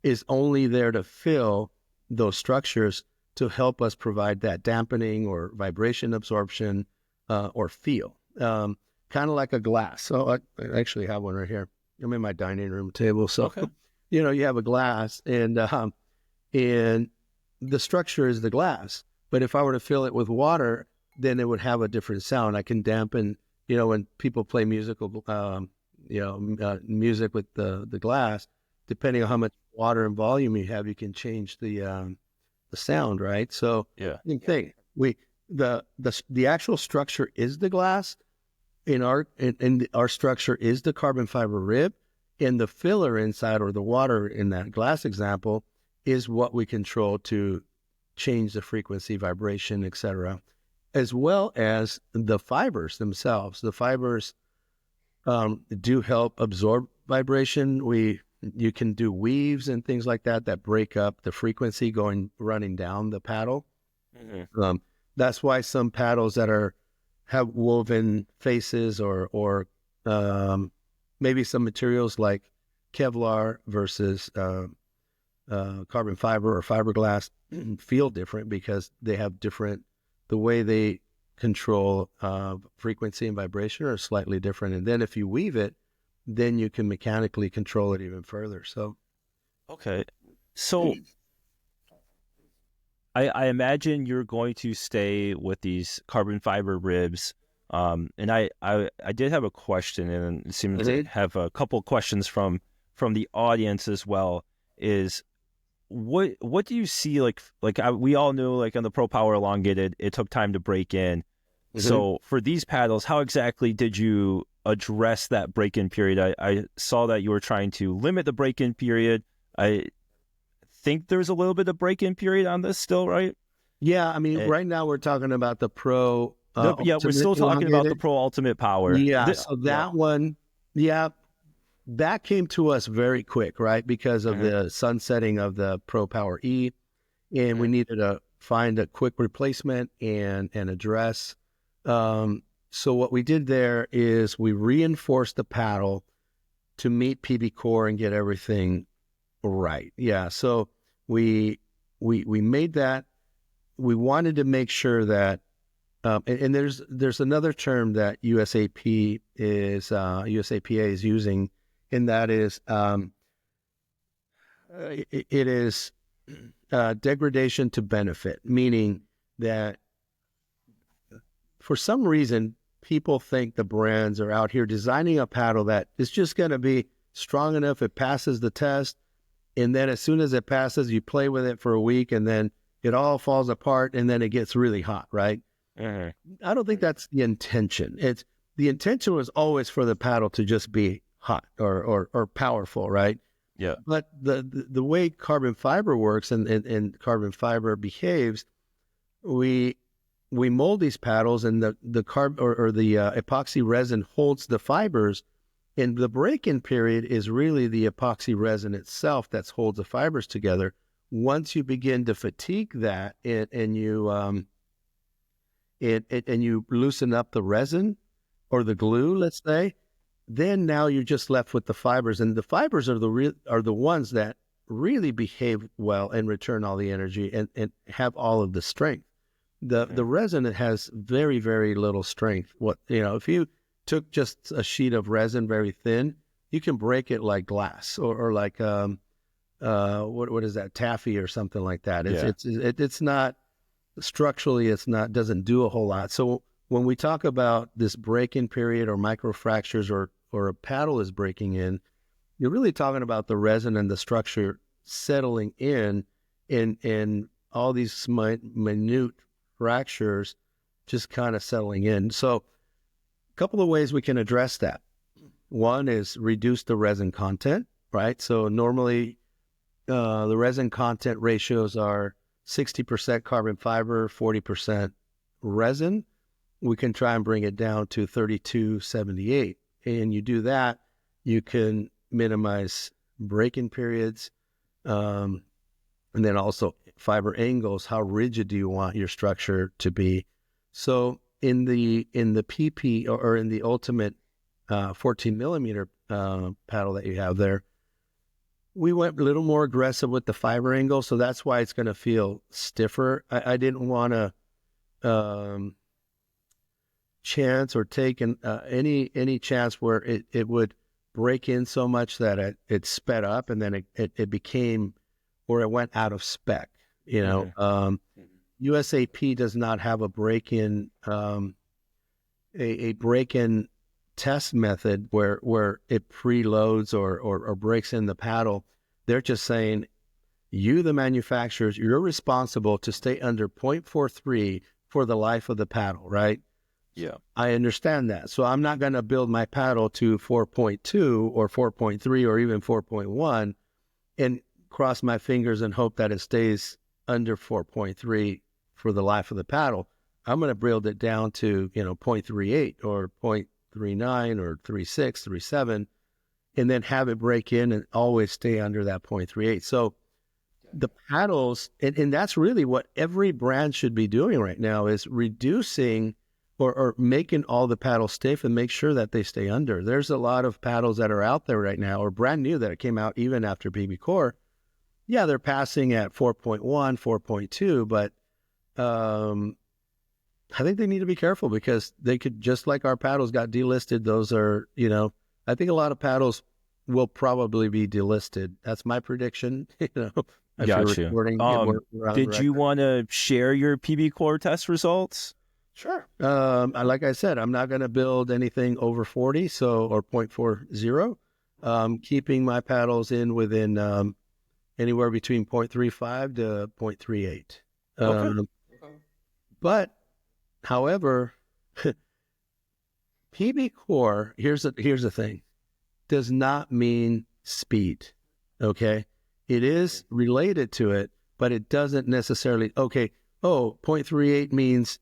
S3: is only there to fill those structures to help us provide that dampening or vibration absorption or feel. Kind of like a glass. So I actually have one right here. I'm in my dining room table. So,
S1: Okay.
S3: you know, you have a glass, and the structure is the glass. But if I were to fill it with water, then it would have a different sound. I can dampen, you know, when people play music with the glass, depending on how much water and volume you have, you can change the sound, right? So
S1: Yeah.
S3: same thing. The actual structure is the glass. Our structure is the carbon fiber rib, and the filler inside, or the water in that glass example, is what we control to change the frequency, vibration, etc., as well as the fibers themselves. The fibers do help absorb vibration. You can do weaves and things like that break up the frequency running down the paddle.
S1: Mm-hmm.
S3: That's why some paddles that have woven faces or maybe some materials like Kevlar versus carbon fiber or fiberglass feel different, because they have different, the way they control frequency and vibration are slightly different. And then if you weave it, then you can mechanically control it even further. So,
S1: Okay. So I imagine you're going to stay with these carbon fiber ribs. And I did have a question, and it seems to have a couple questions from the audience as well. Is what do you see, we all know, like on the Pro Power Elongated, it took time to break in.
S3: Mm-hmm.
S1: So for these paddles, how exactly did you address that break-in period? I saw that you were trying to limit the break-in period. I think there's a little bit of break-in period on this still, right?
S3: Yeah, I mean, right now we're talking about the Pro.
S1: We're still talking about the Pro Ultimate Power.
S3: Yeah, so that one, that came to us very quick, right? Because of the sunsetting of the Pro Power E, and we needed to find a quick replacement and address. So what we did there is we reinforced the paddle to meet PB core and get everything right. Yeah, so we made that. We wanted to make sure that, and there's another term that USAPA is using, and that is it is degradation to benefit, meaning that for some reason people think the brands are out here designing a paddle that is just going to be strong enough, it passes the test, and then as soon as it passes, you play with it for a week, and then it all falls apart, and then it gets really hot, right? I don't think that's the intention. The intention was always for the paddle to just be hot or powerful, right?
S1: Yeah.
S3: But the way carbon fiber works and carbon fiber behaves, we mold these paddles, and the epoxy resin holds the fibers, and the break-in period is really the epoxy resin itself that holds the fibers together. Once you begin to fatigue that, and you loosen up the resin or the glue, let's say, then now you're just left with the fibers, and the fibers are the ones that really behave well and return all the energy and have all of the strength. The resin, it has very, very little strength. If you took just a sheet of resin very thin, you can break it like glass or like what is that, taffy or something like that. It's not structurally, doesn't do a whole lot. So when we talk about this break-in period or microfractures or a paddle is breaking in, you're really talking about the resin and the structure settling in all these minute fractures just kind of settling in. So a couple of ways we can address that. One is reduce the resin content, right? So normally the resin content ratios are 60% carbon fiber, 40% resin. We can try and bring it down to 32-78. and you do that, you can minimize break-in periods, and then also fiber angles. How rigid do you want your structure to be? So in the PP or in the Ultimate 14 millimeter paddle that you have there, we went a little more aggressive with the fiber angle, so that's why it's going to feel stiffer. I didn't want to chance or take any chance where it would break in so much that it sped up, and then it became, or it went out of spec. You know, USAP does not have a break-in a break-in test method where it preloads or breaks in the paddle. They're just saying, you, the manufacturers, you're responsible to stay under 0.43 for the life of the paddle, right?
S1: Yeah.
S3: I understand that. So I'm not going to build my paddle to 4.2 or 4.3 or even 4.1 and cross my fingers and hope that it stays under 4.3 for the life of the paddle. I'm going to build it down to, 0.38 or 0.39 or 3.6, 3.7, and then have it break in and always stay under that 0.38. So the paddles, and that's really what every brand should be doing right now, is reducing or making all the paddles stiff and make sure that they stay under. There's a lot of paddles that are out there right now, or brand new, that came out even after BB Core. Yeah, they're passing at 4.1, 4.2, but I think they need to be careful, because they could, just like our paddles got delisted, those are, I think a lot of paddles will probably be delisted. That's my prediction.
S1: Got you. Did you want to share your PB Core test results?
S3: Sure. Like I said, I'm not going to build anything over 40, or 0.40. Keeping my paddles within anywhere between 0.35 to 0.38.
S1: Okay.
S3: But, however, PB Core, here's the thing, does not mean speed. Okay, it is related to it, but it doesn't necessarily. 0.38 means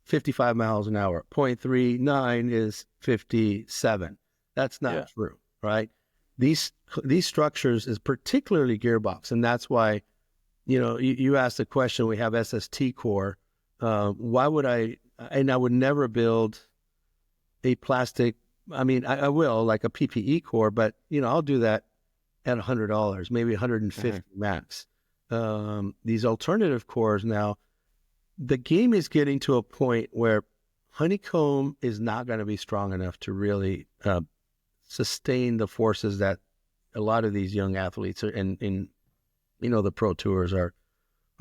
S3: 55 miles an hour. 0.39 is 57. That's not true, right? These structures is particularly Gearbox, and that's why, you asked the question. We have SST core. Why would I? And I would never build a plastic. I mean, I will, like a PPE core, but I'll do that at $100, maybe 150 max. These alternative cores now, the game is getting to a point where honeycomb is not going to be strong enough to really sustain the forces that a lot of these young athletes are in the pro tours are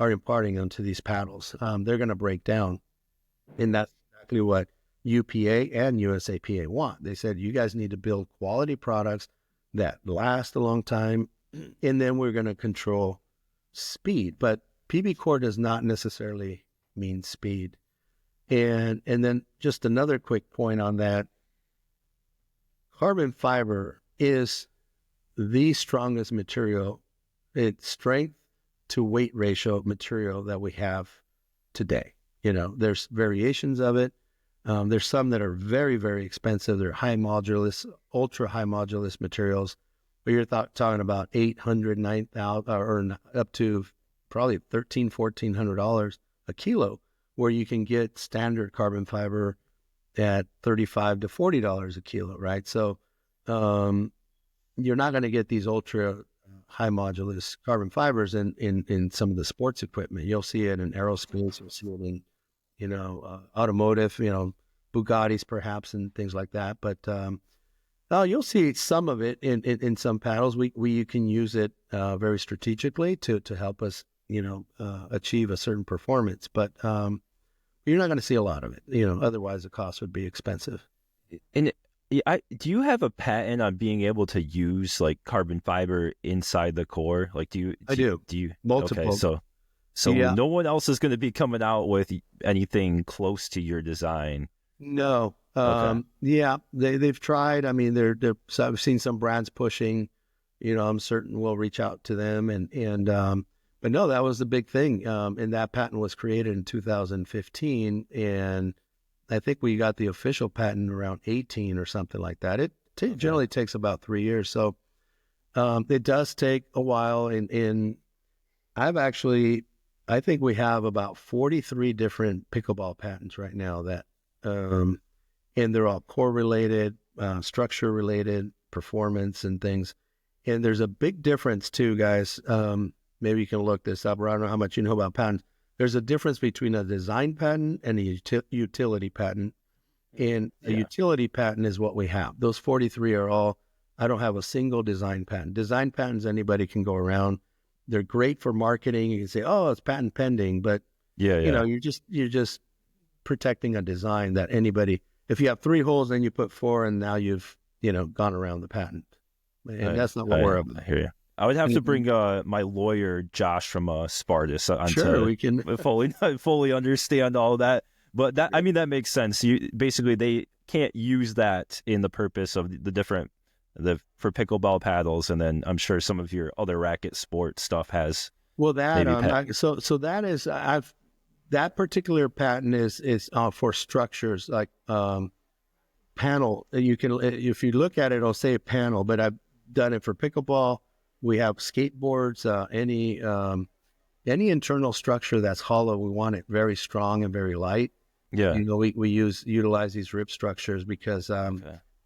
S3: imparting onto these paddles. They're going to break down, and that's exactly what UPA and USAPA want. They said, you guys need to build quality products that last a long time, and then we're going to control speed. But PB Core does not necessarily mean speed. And then just another quick point on that, carbon fiber is the strongest material. It's strength to weight ratio material that we have today. There's variations of it. There's some that are very, very expensive. They're high modulus, ultra high modulus materials, but you're talking about $800, $9,000, or up to probably $1,300, $1,400 a kilo, where you can get standard carbon fiber at $35 to $40 a kilo, right? So you're not going to get these ultra high modulus carbon fibers in some of the sports equipment. You'll see it in aerospace, you'll see it in automotive, Bugattis perhaps, and things like that. But you'll see some of it in some paddles. You can use it very strategically to help us, achieve a certain performance. But you're not going to see a lot of it. Otherwise the cost would be expensive.
S1: And do you have a patent on being able to use like carbon fiber inside the core? Like, do you
S3: multiple?
S1: Okay, so no one else is going to be coming out with anything close to your design.
S3: No.
S1: Okay.
S3: Yeah, they've tried. I mean, so I've seen some brands pushing. I'm certain we'll reach out to them, but no, that was the big thing. And that patent was created in 2015, and I think we got the official patent around 18 or something like that. It Generally takes about 3 years. So it does take a while. And I think we have about 43 different pickleball patents right now that, and they're all core related, structure related, performance and things. And there's a big difference too, guys. Maybe you can look this up, or I don't know how much you know about patents. There's a difference between a design patent and a utility patent. And a utility patent is what we have. Those 43 are all, I don't have a single design patent. Design patents, anybody can go around. They're great for marketing. You can say, oh, it's patent pending, but you know, you're just protecting a design that anybody, if you have 3 holes, then you put 4 and now you've, you know, gone around the patent. And that's not what we're about.
S1: I hear you. I would have to bring my lawyer, Josh from Spartus, on
S3: sure, we can
S1: fully understand all that. But that, I mean, that makes sense. Basically, they can't use that in the purpose of for pickleball paddles, and then I'm sure some of your other racket sport stuff has.
S3: Well, that so that is that particular patent is for structures like panel. You can, if you look at it, it'll say panel, but I've done it for pickleball. We have skateboards, any internal structure that's hollow. We want it very strong and very light.
S1: Yeah,
S3: you know, we utilize these rib structures because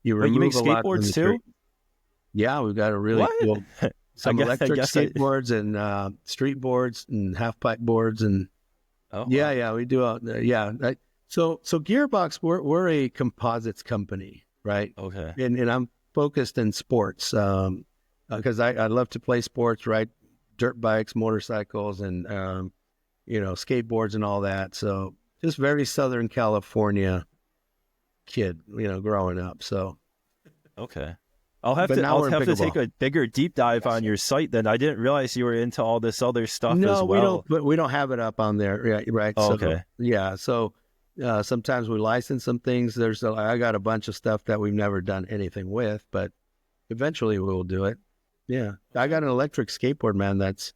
S3: you
S1: make
S3: remove a lot from
S1: skateboards
S3: the
S1: too.
S3: Yeah, we've got a really cool some electric skateboards and street boards and half pipe boards and we do. So Gearbox, we're a composites company, right?
S1: Okay,
S3: and I'm focused in sports because I love to play sports, right? Dirt bikes, motorcycles, and you know, skateboards and all that. So just very Southern California kid, you know, growing up. So
S1: okay, I'll have to take a bigger deep dive on your site. Then I didn't realize you were into all this other stuff as well.
S3: We don't have it up on there, right?
S1: Oh,
S3: so,
S1: okay,
S3: yeah. So sometimes we license some things. I got a bunch of stuff that we've never done anything with, but eventually we will do it. Yeah, I got an electric skateboard, man. That's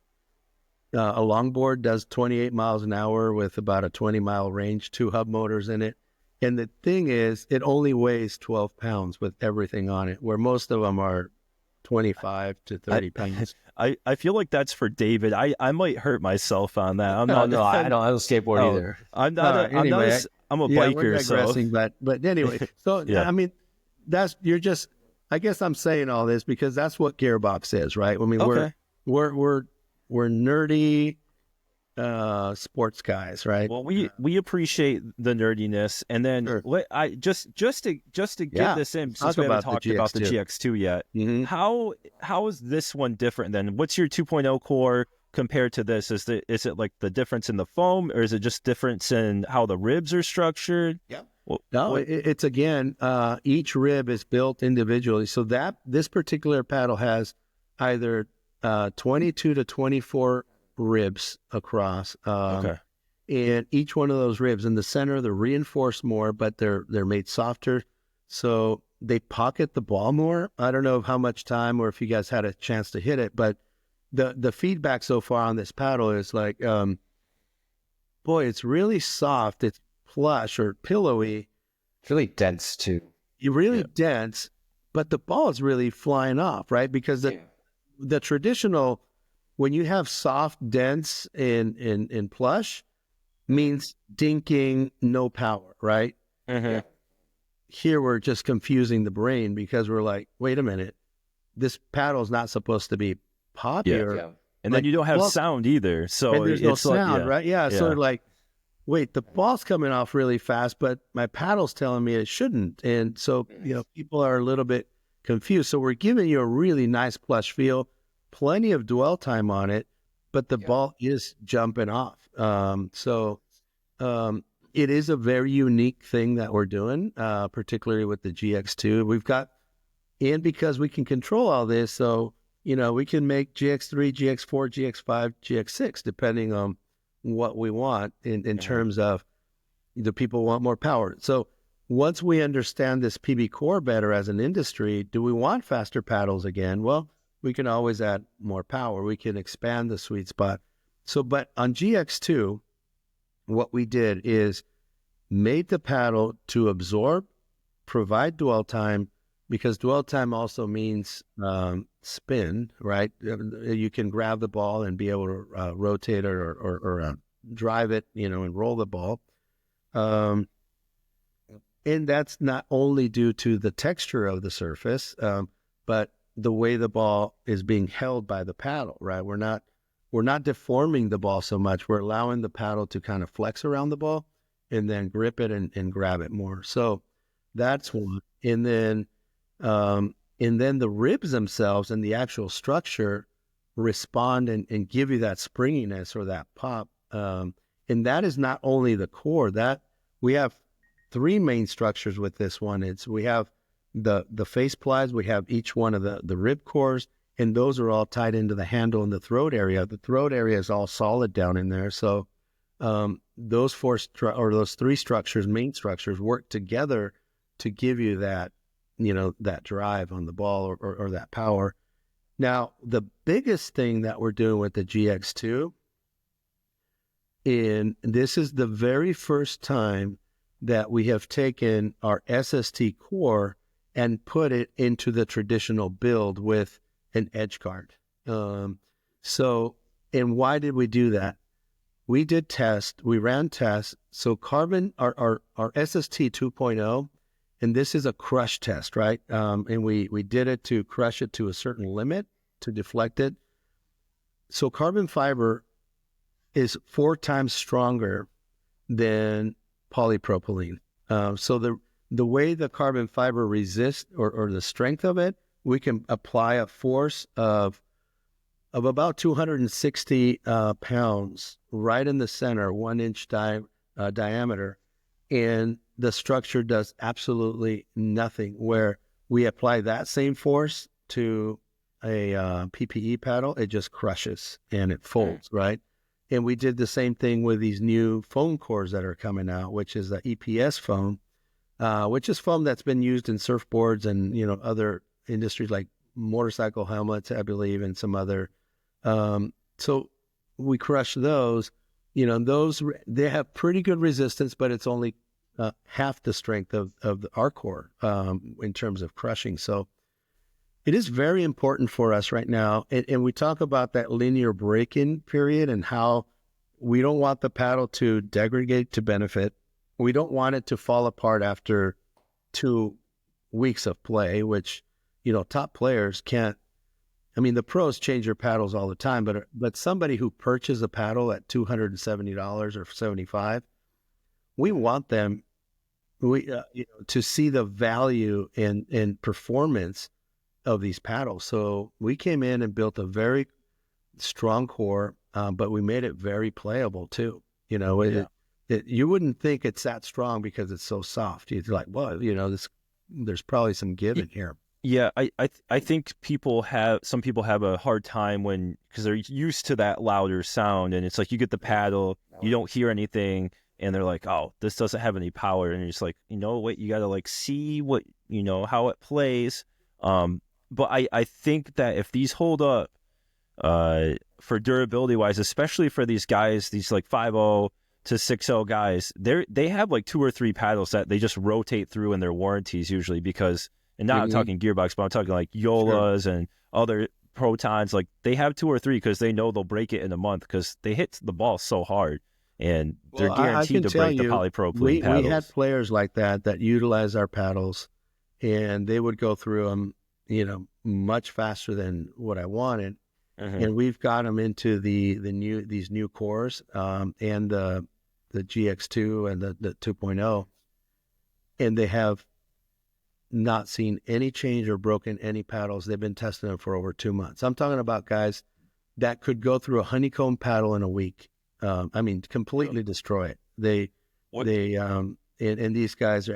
S3: a longboard, does 28 miles an hour with about a 20-mile range, 2 hub motors in it. And the thing is, it only weighs 12 pounds with everything on it, where most of them are 25 to 30 pounds.
S1: I feel like that's for David. I might hurt myself on that.
S2: I don't skateboard either.
S1: I'm not.
S3: Anyway,
S1: I'm a
S3: yeah,
S1: biker.
S3: We're digressing,
S1: So,
S3: but anyway, so I mean, I guess I'm saying all this because that's what Gearbox is, right? I mean, we're nerdy sports guys, right?
S1: Well, we appreciate the nerdiness, and then I just to get this in, since we haven't talked about the GX2 yet.
S3: Mm-hmm.
S1: How is this one different than what's your 2.0 core compared to this? Is it like the difference in the foam, or is it just difference in how the ribs are structured?
S3: Yeah. No, it's again, each rib is built individually. So that this particular paddle has either 22 to 24 ribs across. And each one of those ribs in the center, they're reinforced more, but they're made softer. So they pocket the ball more. I don't know how much time or if you guys had a chance to hit it, but the feedback so far on this paddle is like, boy, it's really soft. It's plush or pillowy.
S2: It's really dense too.
S3: Really dense, but the ball is really flying off, right? Because the traditional, when you have soft, dense, and plush, means dinking, no power, right?
S1: Mm-hmm.
S3: Here we're just confusing the brain because we're like, wait a minute, this paddle is not supposed to be poppy.
S1: And then you don't have sound either. So
S3: and there's no sound, right? Yeah. So like, wait, the ball's coming off really fast, but my paddle's telling me it shouldn't. And so, you know, people are a little bit confused. So we're giving you a really nice plush feel, plenty of dwell time on it, but the ball is jumping off. It is a very unique thing that we're doing, particularly with the GX2. We've got, and because we can control all this, so, you know, we can make GX3, GX4, GX5, GX6, depending on what we want in terms of the people want more power. So once we understand this PB core better as an industry, do we want faster paddles again? Well, we can always add more power. We can expand the sweet spot. So, but on GX2, what we did is made the paddle to absorb, provide dwell time, because dwell time also means spin, right? You can grab the ball and be able to rotate it or drive it, and roll the ball. And that's not only due to the texture of the surface, but the way the ball is being held by the paddle, right? We're not deforming the ball so much. We're allowing the paddle to kind of flex around the ball and then grip it and grab it more. So that's one. And then the ribs themselves and the actual structure respond and give you that springiness or that pop. And that is not only the core. That we have three main structures with this one. We have the face plies, we have each one of the rib cores, and those are all tied into the handle and the throat area. The throat area is all solid down in there. So those those three structures, main structures, work together to give you that, that drive on the ball or that power. Now, the biggest thing that we're doing with the GX2, and this is the very first time that we have taken our SST core and put it into the traditional build with an edge guard. And why did we do that? We ran tests. So carbon, our SST 2.0, and this is a crush test, right? And we did it to crush it to a certain limit to deflect it. So carbon fiber is 4 times stronger than polypropylene. So the way the carbon fiber resists or the strength of it, we can apply a force of about 260 pounds right in the center, 1 inch diameter, and the structure does absolutely nothing. Where we apply that same force to a PPE paddle, it just crushes and it folds, right? And we did the same thing with these new foam cores that are coming out, which is the EPS foam, which is foam that's been used in surfboards and, other industries like motorcycle helmets, I believe, and some other. So we crush those, they have pretty good resistance, but it's only half the strength of our core in terms of crushing. So it is very important for us right now. And we talk about that linear break-in period and how we don't want the paddle to degrade to benefit. We don't want it to fall apart after 2 weeks of play, which, top players can't. I mean, the pros change their paddles all the time, but somebody who purchases a paddle at $270 or $75, we want them to see the value and performance of these paddles. So we came in and built a very strong core, but we made it very playable too. You wouldn't think it's that strong because it's so soft. You're like, well, there's probably some give in here.
S1: Yeah, I think some people have a hard time because they're used to that louder sound, and it's like you get the paddle, you don't hear anything, and they're like, oh, this doesn't have any power, and you're just like, wait, you got to see what, how it plays. But I think that if these hold up for durability wise, especially for these guys, these like 5.0 to 6.0 guys, they have like 2 or 3 paddles that they just rotate through in their warranties usually because, and now I'm talking Gearbox, but I'm talking like Joolas and other Protons, like they have 2 or 3 because they know they'll break it in a month because they hit the ball so hard and they're guaranteed to break the polypropylene paddles.
S3: We had players like that utilize our paddles, and they would go through them, much faster than what I wanted. And we've got them into these new cores and the GX2 and the 2.0, and they have not seen any change or broken any paddles. They've been testing them for over 2 months. I'm talking about guys that could go through a honeycomb paddle in a week. Completely destroy it. And these guys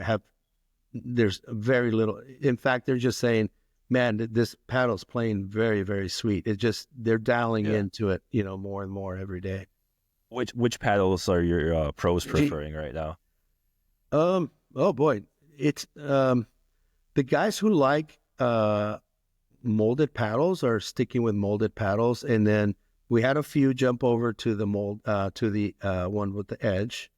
S3: there's very little. In fact, they're just saying, man, this paddle's playing very, very sweet. They're dialing into it, more and more every day.
S1: Which paddles are your pros preferring right now?
S3: Oh boy, it's the guys who like molded paddles are sticking with molded paddles, and then we had a few jump over to the one with the edge.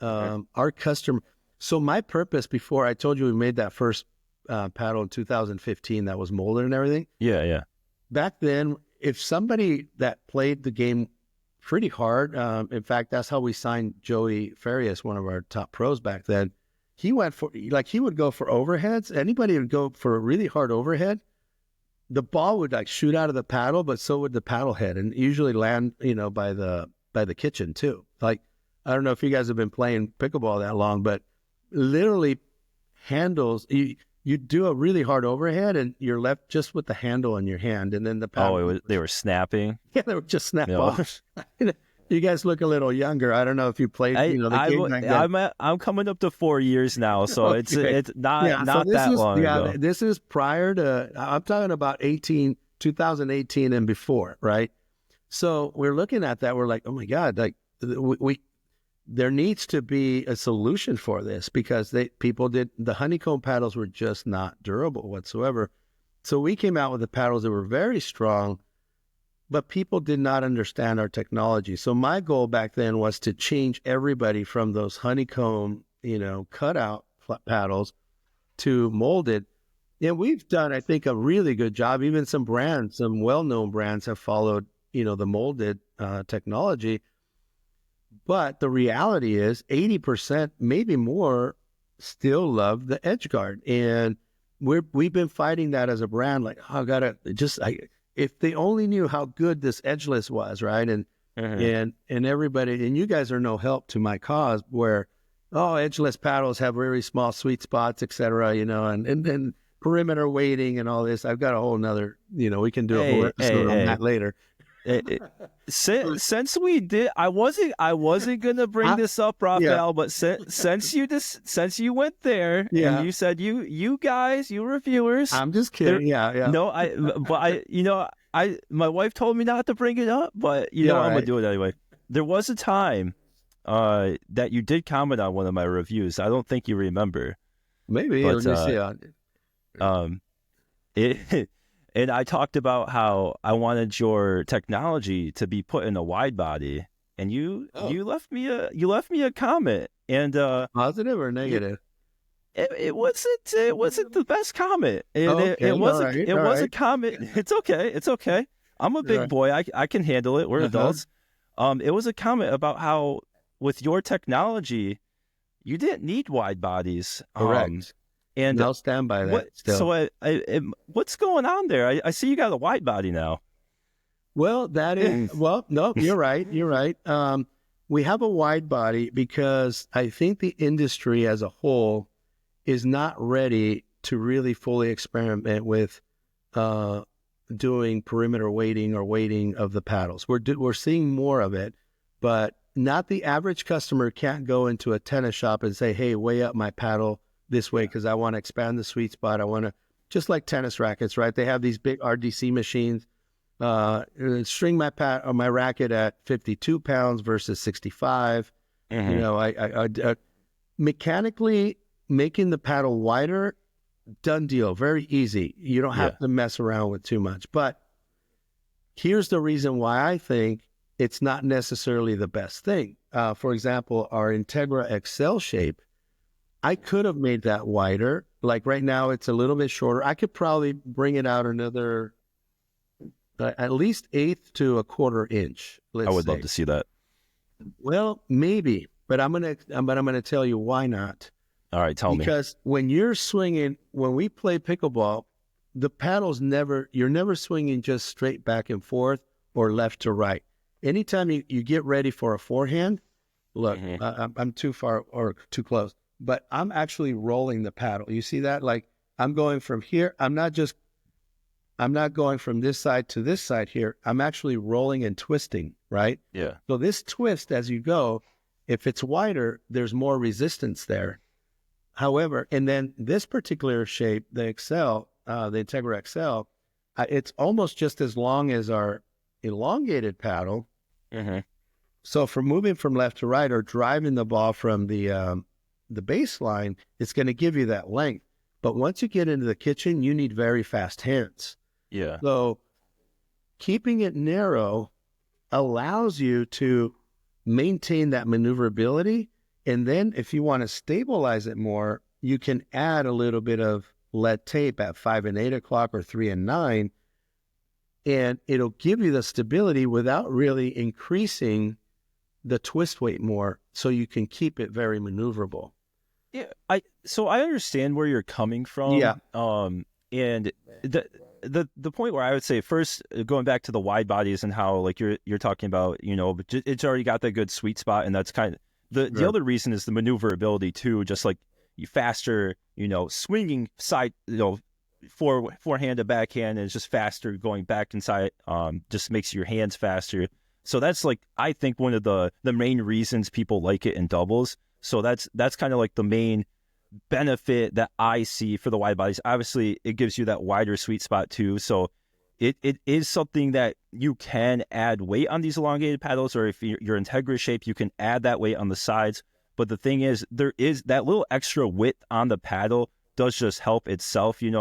S3: Our customer. So my purpose before I told you we made that first paddle in 2015 that was molded and everything.
S1: Yeah.
S3: Back then, if somebody that played the game pretty hard, in fact, that's how we signed Joey Farias, one of our top pros back then. He went for, like, he would go for overheads. Anybody would go for a really hard overhead. The ball would like shoot out of the paddle, but so would the paddle head, and usually land, by the kitchen too. Like, I don't know if you guys have been playing pickleball that long, but literally handles, you do a really hard overhead and you're left just with the handle in your hand, and then the paddle.
S1: They were snapping.
S3: Yeah, they were just snap balls. You guys look a little younger. I don't know if you played, the game back then.
S1: I'm coming up to 4 years now, so
S3: Okay.
S1: it's not
S3: so
S1: that long ago.
S3: This is prior to, I'm talking about 2018 and before, right? So we're looking at that. We're like, oh my God, like there needs to be a solution for this, because the honeycomb paddles were just not durable whatsoever. So we came out with the paddles that were very strong, but people did not understand our technology. So my goal back then was to change everybody from those honeycomb, cutout paddles to molded. And we've done, I think, a really good job. Even some well-known brands have followed, the molded technology. But the reality is 80%, maybe more, still love the edge guard. And we've been fighting that as a brand. Like, if they only knew how good this edgeless was, right? And everybody, and you guys are no help to my cause, where, edgeless paddles have very small sweet spots, et cetera, and perimeter weighting and all this. I've got a whole nother, we can do a whole episode on that later.
S1: Since we did, I wasn't gonna bring this up, Rafael, but since you went there, and you said you guys, you reviewers,
S3: I'm just kidding.
S1: No, my wife told me not to bring it up, but I'm gonna do it anyway. There was a time that you did comment on one of my reviews. I don't think you remember.
S3: Maybe,
S1: but,
S3: let me see.
S1: And I talked about how I wanted your technology to be put in a wide body, and you left me a comment, and
S3: positive or negative?
S1: It wasn't the best comment. It wasn't a comment. It's okay. I'm a big boy. I can handle it. We're adults. It was a comment about how with your technology, you didn't need wide bodies.
S3: Correct. And I'll stand by that.
S1: So what's going on there? I see you got a wide body now.
S3: Well, that is, no, you're right. We have a wide body because I think the industry as a whole is not ready to really fully experiment with doing perimeter weighting or weighting of the paddles. We're seeing more of it, but not the average customer can't go into a tennis shop and say, hey, weigh up my paddle this way because I want to expand the sweet spot. I want to, just like tennis rackets, right? They have these big RDC machines. String my racket at 52 pounds versus 65. I mechanically making the paddle wider, done deal, very easy. You don't have to mess around with too much. But here's the reason why I think it's not necessarily the best thing. For example, our Integra XL shape, I could have made that wider. Like right now, it's a little bit shorter. I could probably bring it out another, at least 1/8 to 1/4 inch.
S1: I would love to see that.
S3: Well, maybe, but I'm gonna tell you why not.
S1: All right, tell me.
S3: Because when you're swinging, when we play pickleball, the paddle's you're never swinging just straight back and forth or left to right. Anytime you get ready for a forehand, look, I'm too far or too close. But I'm actually rolling the paddle. You see that? Like I'm going from here. I'm not going from this side to this side here. I'm actually rolling and twisting, right?
S1: Yeah.
S3: So this twist as you go, if it's wider, there's more resistance there. However, and then this particular shape, the Integra XL, it's almost just as long as our elongated paddle. So for moving from left to right or driving the ball from the baseline, it's going to give you that length. But once you get into the kitchen, you need very fast hands.
S1: Yeah.
S3: So keeping it narrow allows you to maintain that maneuverability. And then if you want to stabilize it more, you can add a little bit of lead tape at 5 and 8 o'clock or 3 and 9, and it'll give you the stability without really increasing the twist weight more, so you can keep it very maneuverable.
S1: Yeah, so I understand where you're coming from.
S3: Yeah.
S1: And the point where I would say first, going back to the wide bodies and how like you're talking about, but it's already got that good sweet spot, and that's kind of the other reason is the maneuverability too. Just like you faster, swinging side, forehand to backhand, and it's just faster going back inside. Just makes your hands faster. So that's like I think one of the main reasons people like it in doubles. So that's kind of like the main benefit that I see for the wide bodies. Obviously, it gives you that wider sweet spot too. So it is something that you can add weight on these elongated paddles, or if you're Integra shape, you can add that weight on the sides. But the thing is, there is that little extra width on the paddle does just help itself. You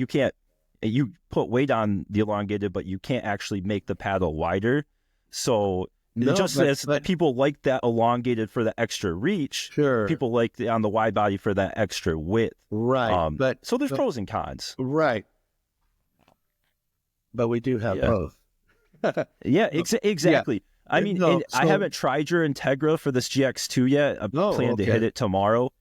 S1: can't, you put weight on the elongated, but you can't actually make the paddle wider. So but people like that elongated for the extra reach,
S3: sure,
S1: people like on the wide body for that extra width.
S3: Right.
S1: So there's pros and cons.
S3: Right. But we do have both.
S1: Exactly. I mean, I haven't tried your Integra for this GX2 yet. I plan to hit it tomorrow.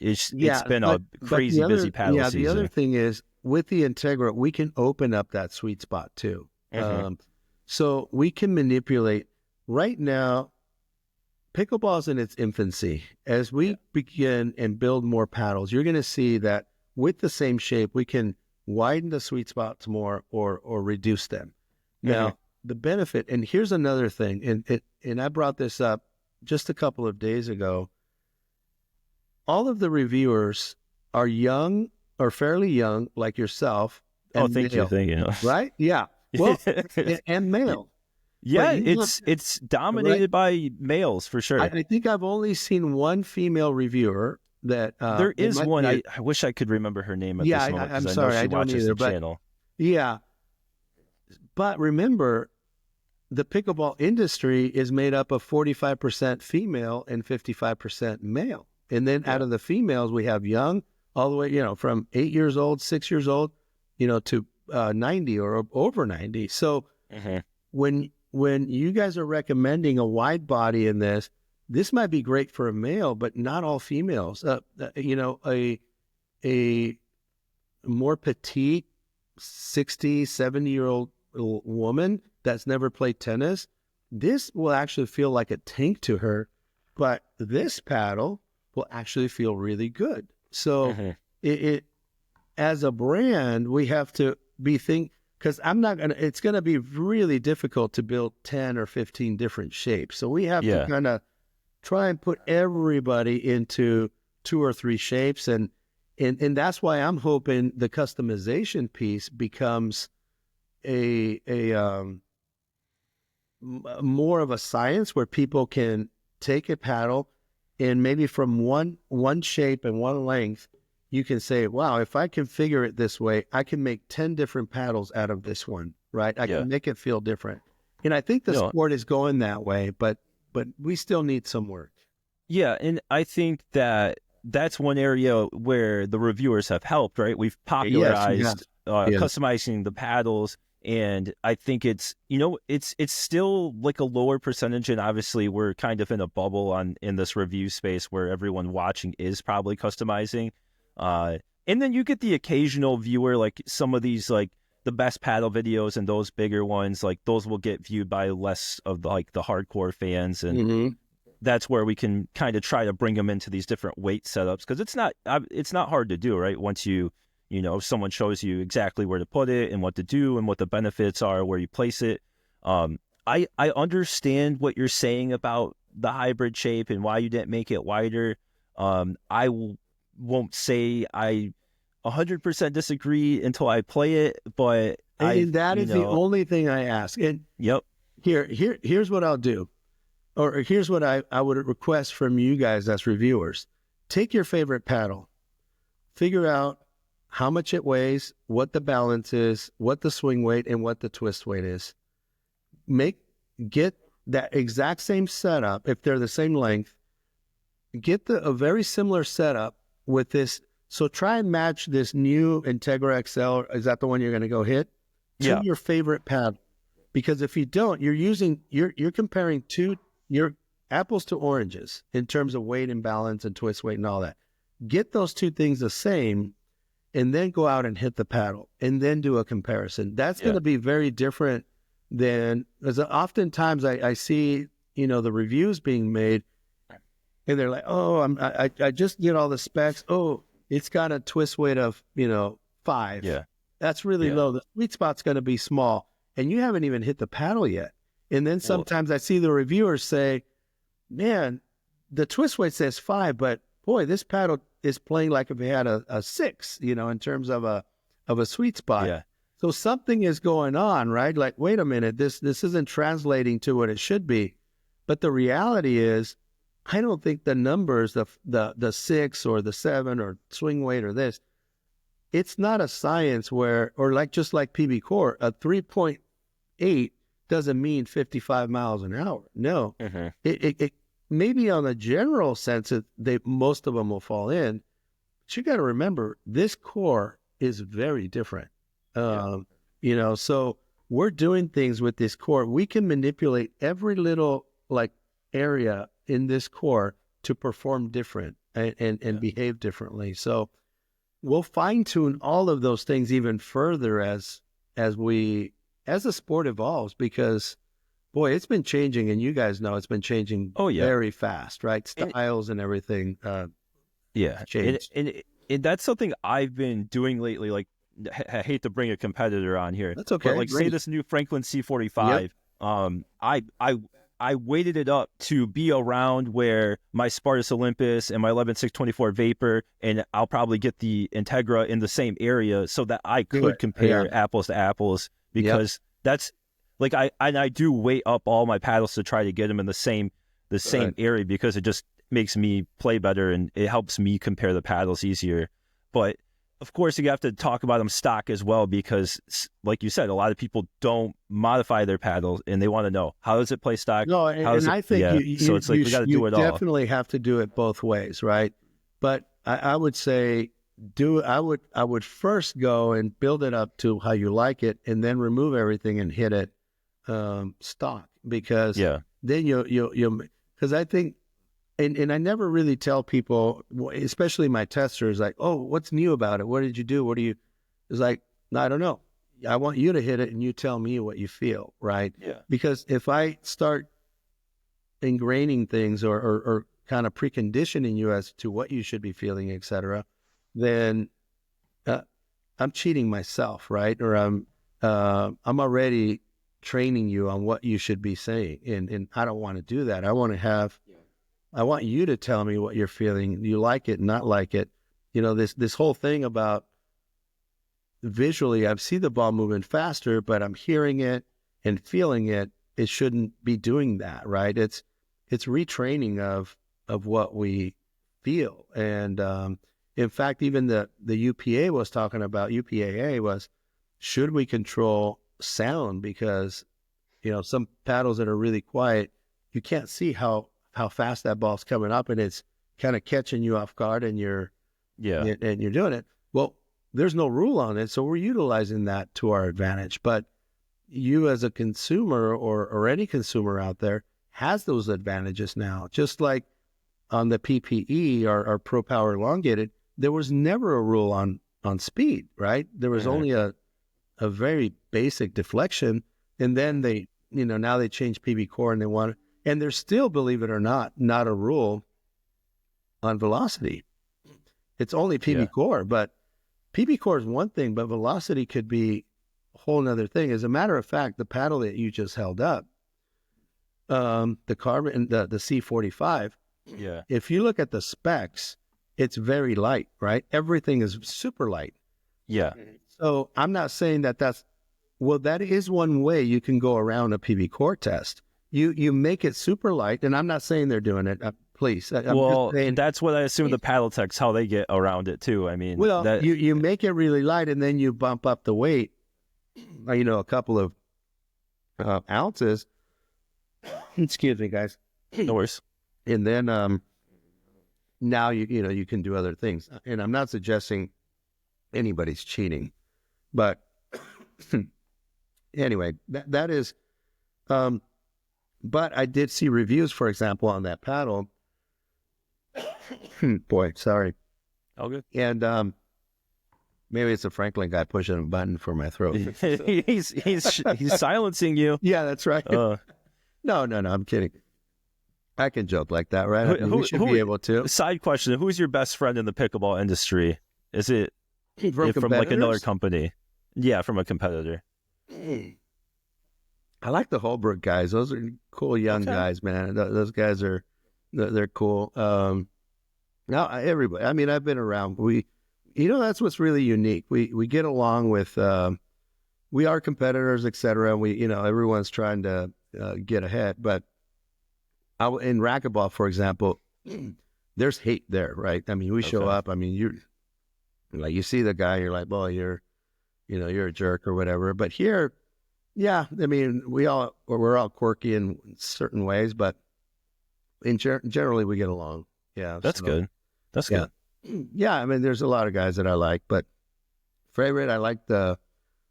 S1: It's been a crazy busy paddle season.
S3: The other thing is, with the Integra, we can open up that sweet spot too.
S1: Mm-hmm.
S3: So we can manipulate. Right now, pickleball is in its infancy. As we begin and build more paddles, you're going to see that with the same shape, we can widen the sweet spots more or reduce them. Now, the benefit, and here's another thing, and I brought this up just a couple of days ago. All of the reviewers are young or fairly young, like yourself.
S1: Thank you.
S3: Right? Yeah. Well, and male.
S1: Yeah, it's dominated by males for sure.
S3: I think I've only seen one female reviewer that
S1: there is one. I wish I could remember her name at this moment.
S3: I'm sorry, I don't either. But
S1: channel.
S3: Yeah, but remember, the pickleball industry is made up of 45% female and 55% male, and then out of the females, we have young, all the way, from 8 years old, 6 years old, to 90 or over 90. So when you guys are recommending a wide body in this might be great for a male, but not all females. A more petite 60, 70-year-old woman that's never played tennis, this will actually feel like a tank to her, but this paddle will actually feel really good. So it as a brand, we have to because it's going to be really difficult to build 10 or 15 different shapes. So we have to kind of try and put everybody into 2 or 3 shapes. And that's why I'm hoping the customization piece becomes a more of a science where people can take a paddle and maybe from one shape and one length, you can say, wow, if I configure it this way, I can make 10 different paddles out of this one, right? I can make it feel different. And I think the sport is going that way, but we still need some work.
S1: Yeah, and I think that's one area where the reviewers have helped, right? We've popularized customizing the paddles, and I think it's still like a lower percentage, and obviously we're kind of in a bubble in this review space where everyone watching is probably customizing. And then you get the occasional viewer, like some of these, like the best paddle videos and those bigger ones, like those will get viewed by less of the hardcore fans. And that's where we can kind of try to bring them into these different weight setups. Cause it's not hard to do, right? Once if someone shows you exactly where to put it and what to do and what the benefits are, where you place it. I understand what you're saying about the hybrid shape and why you didn't make it wider. I won't say I 100% disagree until I play it, but
S3: that is the only thing I ask. And here's what I'll do, or here's what I would request from you guys as reviewers. Take your favorite paddle, figure out how much it weighs, what the balance is, what the swing weight, and what the twist weight is. Get that exact same setup if they're the same length. Get a very similar setup with this So try and match this new Integra XL. Is that the one you're going to go hit? To your favorite paddle. Because if you don't, you're comparing your apples to oranges in terms of weight and balance and twist weight and all that. Get those two things the same, and then go out and hit the paddle, and then do a comparison. That's going to be very different than, because oftentimes I see, the reviews being made, and they're like, oh, I just get all the specs. Oh, it's got a twist weight of 5.
S1: Yeah,
S3: that's really low. The sweet spot's going to be small, and you haven't even hit the paddle yet. And then sometimes I see the reviewers say, man, the twist weight says 5, but boy, this paddle is playing like if it had a 6, in terms of a sweet spot.
S1: Yeah.
S3: So something is going on, right? Like, wait a minute, this isn't translating to what it should be. But the reality is, I don't think the numbers, the 6 or the 7 or swing weight or this, it's not a science where, or just like PB Core, a 3.8 doesn't mean 55 miles an hour. No, it maybe on a general sense, most of them will fall in. But you got to remember, this core is very different. So we're doing things with this core. We can manipulate every little area in this core to perform different and behave differently. So we'll fine tune all of those things even further as the sport evolves, because boy, it's been changing, and you guys know it's been changing very fast, right? Styles and everything. Changed.
S1: And that's something I've been doing lately. Like, I hate to bring a competitor on here.
S3: That's okay.
S1: But say this new Franklin C45. I weighted it up to be around where my Spartus Olympus and my 11.624 Vapor, and I'll probably get the Integra in the same area, so that I could compare apples to apples, because that's like I do weigh up all my paddles to try to get them in the same area, because it just makes me play better and it helps me compare the paddles easier. But of course, you have to talk about them stock as well, because like you said, a lot of people don't modify their paddles, and they want to know, how does it play stock?
S3: No, and I think
S1: so it's like we got to do it all.
S3: You definitely have to do it both ways, right? But I would say I would first go and build it up to how you like it, and then remove everything and hit it stock, because then you'll because I think. And I never really tell people, especially my testers, like, oh, what's new about it? What did you do? It's like, no, I don't know. I want you to hit it and you tell me what you feel, right?
S1: Yeah.
S3: Because if I start ingraining things or kind of preconditioning you as to what you should be feeling, et cetera, then I'm cheating myself, right? Or I'm already training you on what you should be saying. And I don't want to do that. I want you to tell me what you're feeling. You like it, not like it. This whole thing about visually, I see the ball moving faster, but I'm hearing it and feeling it. It shouldn't be doing that, right? It's retraining of what we feel. And in fact, even the UPA was talking about, UPAA was, should we control sound? Because, some paddles that are really quiet, you can't see how fast that ball's coming up, and it's kind of catching you off guard, and you're doing it. Well, there's no rule on it, so we're utilizing that to our advantage. But you as a consumer or any consumer out there has those advantages now. Just like on the PPE or Pro Power Elongated, there was never a rule on speed, right? There was only a very basic deflection, and then they, now they changed PB Core, and and there's still, believe it or not a rule on velocity. It's only PB Core, but PB Core is one thing, but velocity could be a whole nother thing. As a matter of fact, the paddle that you just held up, the carbon, the C45, if you look at the specs, it's very light, right? Everything is super light.
S1: Yeah.
S3: So I'm not saying that that is one way you can go around a PB Core test. You make it super light, and I'm not saying they're doing it. Please,
S1: that's what I assume the paddle techs, how they get around it too. I mean,
S3: you make it really light, and then you bump up the weight, a couple of ounces. Excuse me, guys.
S1: No worries.
S3: And then now you can do other things. And I'm not suggesting anybody's cheating, but anyway, that is. But I did see reviews, for example, on that paddle. Boy, sorry.
S1: All good.
S3: And maybe it's a Franklin guy pushing a button for my throat.
S1: he's silencing you.
S3: Yeah, that's right. No, I'm kidding. I can joke like that, right? I mean, we should be able to.
S1: Side question: who's your best friend in the pickleball industry? Is it from like another company? Yeah, from a competitor.
S3: I like the Holbrook guys. Those are cool young guys, man. Those guys they're cool. Now everybody. I mean, I've been around. That's what's really unique. We get along with. We are competitors, etc. We, everyone's trying to get ahead. But in racquetball, for example, there's hate there, right? I mean, we show up. I mean, you see the guy, you're like, well, you're a jerk or whatever. But here, yeah, I mean, we're all quirky in certain ways, but generally we get along. Yeah,
S1: that's good. That's good.
S3: Yeah, I mean, there's a lot of guys that I like, but favorite, I like the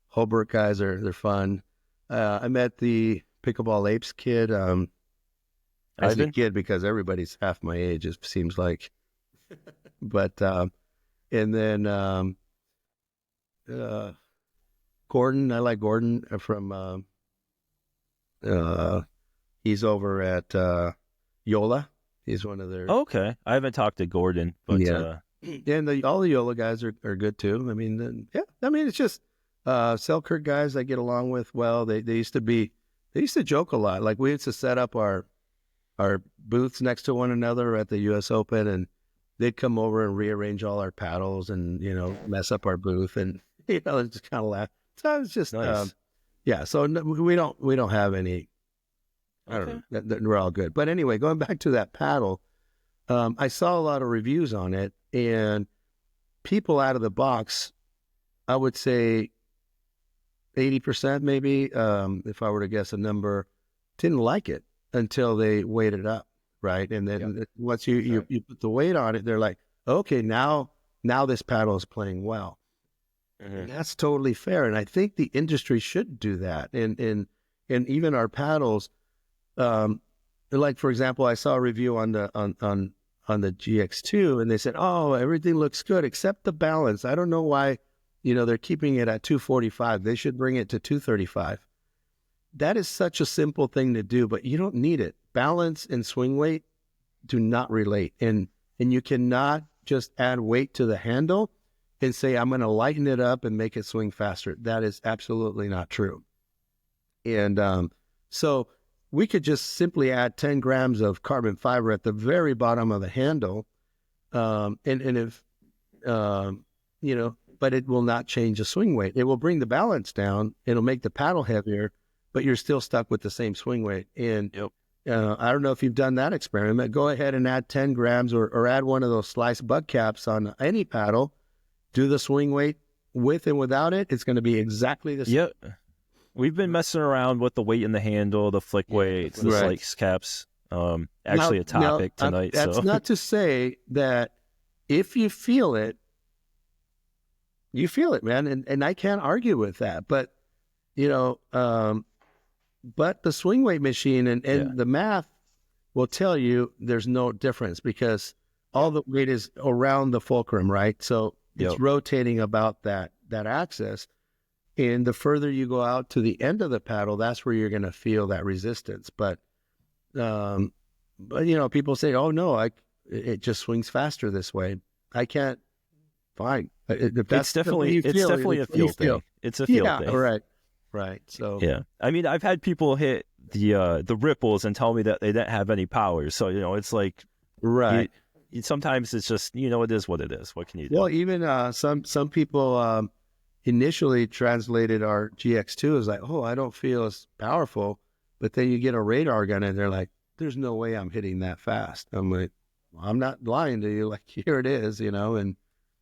S3: Holbrook guys. They're fun. I met the Pickleball Apes kid. I say kid because everybody's half my age, it seems like. But and then Gordon, I like Gordon from he's over at Joola. He's one of their.
S1: Okay, I haven't talked to Gordon, but
S3: yeah, and all the Joola guys are good too. I mean, it's just Selkirk guys I get along with well. They used to joke a lot. Like we used to set up our booths next to one another at the U.S. Open, and they'd come over and rearrange all our paddles and mess up our booth, and just kind of laugh. So it's just
S1: nice.
S3: So we don't have any. I don't know. We're all good. But anyway, going back to that paddle, I saw a lot of reviews on it, and people out of the box, I would say 80% maybe, if I were to guess a number, didn't like it until they weighed it up, right? And then once you put the weight on it, they're like, okay, now this paddle is playing well. And that's totally fair. And I think the industry should do that. And even our paddles, like for example, I saw a review on the GX2, and they said, "Oh, everything looks good except the balance." I don't know why, they're keeping it at 245. They should bring it to 235. That is such a simple thing to do, but you don't need it. Balance and swing weight do not relate, and you cannot just add weight to the handle and say, "I'm going to lighten it up and make it swing faster." That is absolutely not true. And so we could just simply add 10 grams of carbon fiber at the very bottom of the handle. And if, but it will not change the swing weight. It will bring the balance down. It'll make the paddle heavier, but you're still stuck with the same swing weight. And I don't know if you've done that experiment. Go ahead and add 10 grams or add one of those sliced bug caps on any paddle. Do the swing weight with and without it. It's going to be exactly the same.
S1: Yep. We've been messing around with the weight in the handle, the flick weights, the slice caps. Actually, a topic tonight.
S3: That's not to say that if you feel it, man. And I can't argue with that. But, but the swing weight machine and the math will tell you there's no difference because all the weight is around the fulcrum, right? So it's rotating about that axis. And the further you go out to the end of the paddle, that's where you're going to feel that resistance. But people say, "Oh no, it just swings faster this way." I can't. Fine.
S1: It's definitely a feel thing. It's a feel thing.
S3: Right. So
S1: I mean, I've had people hit the ripples and tell me that they didn't have any power. So it's like sometimes it's just it is what it is. What can you do?
S3: Well, even some people. Initially translated our GX2 as like, "Oh, I don't feel as powerful," but then you get a radar gun and they're like, "There's no way I'm hitting that fast." I'm like, well, I'm not lying to you. Like, here it is, and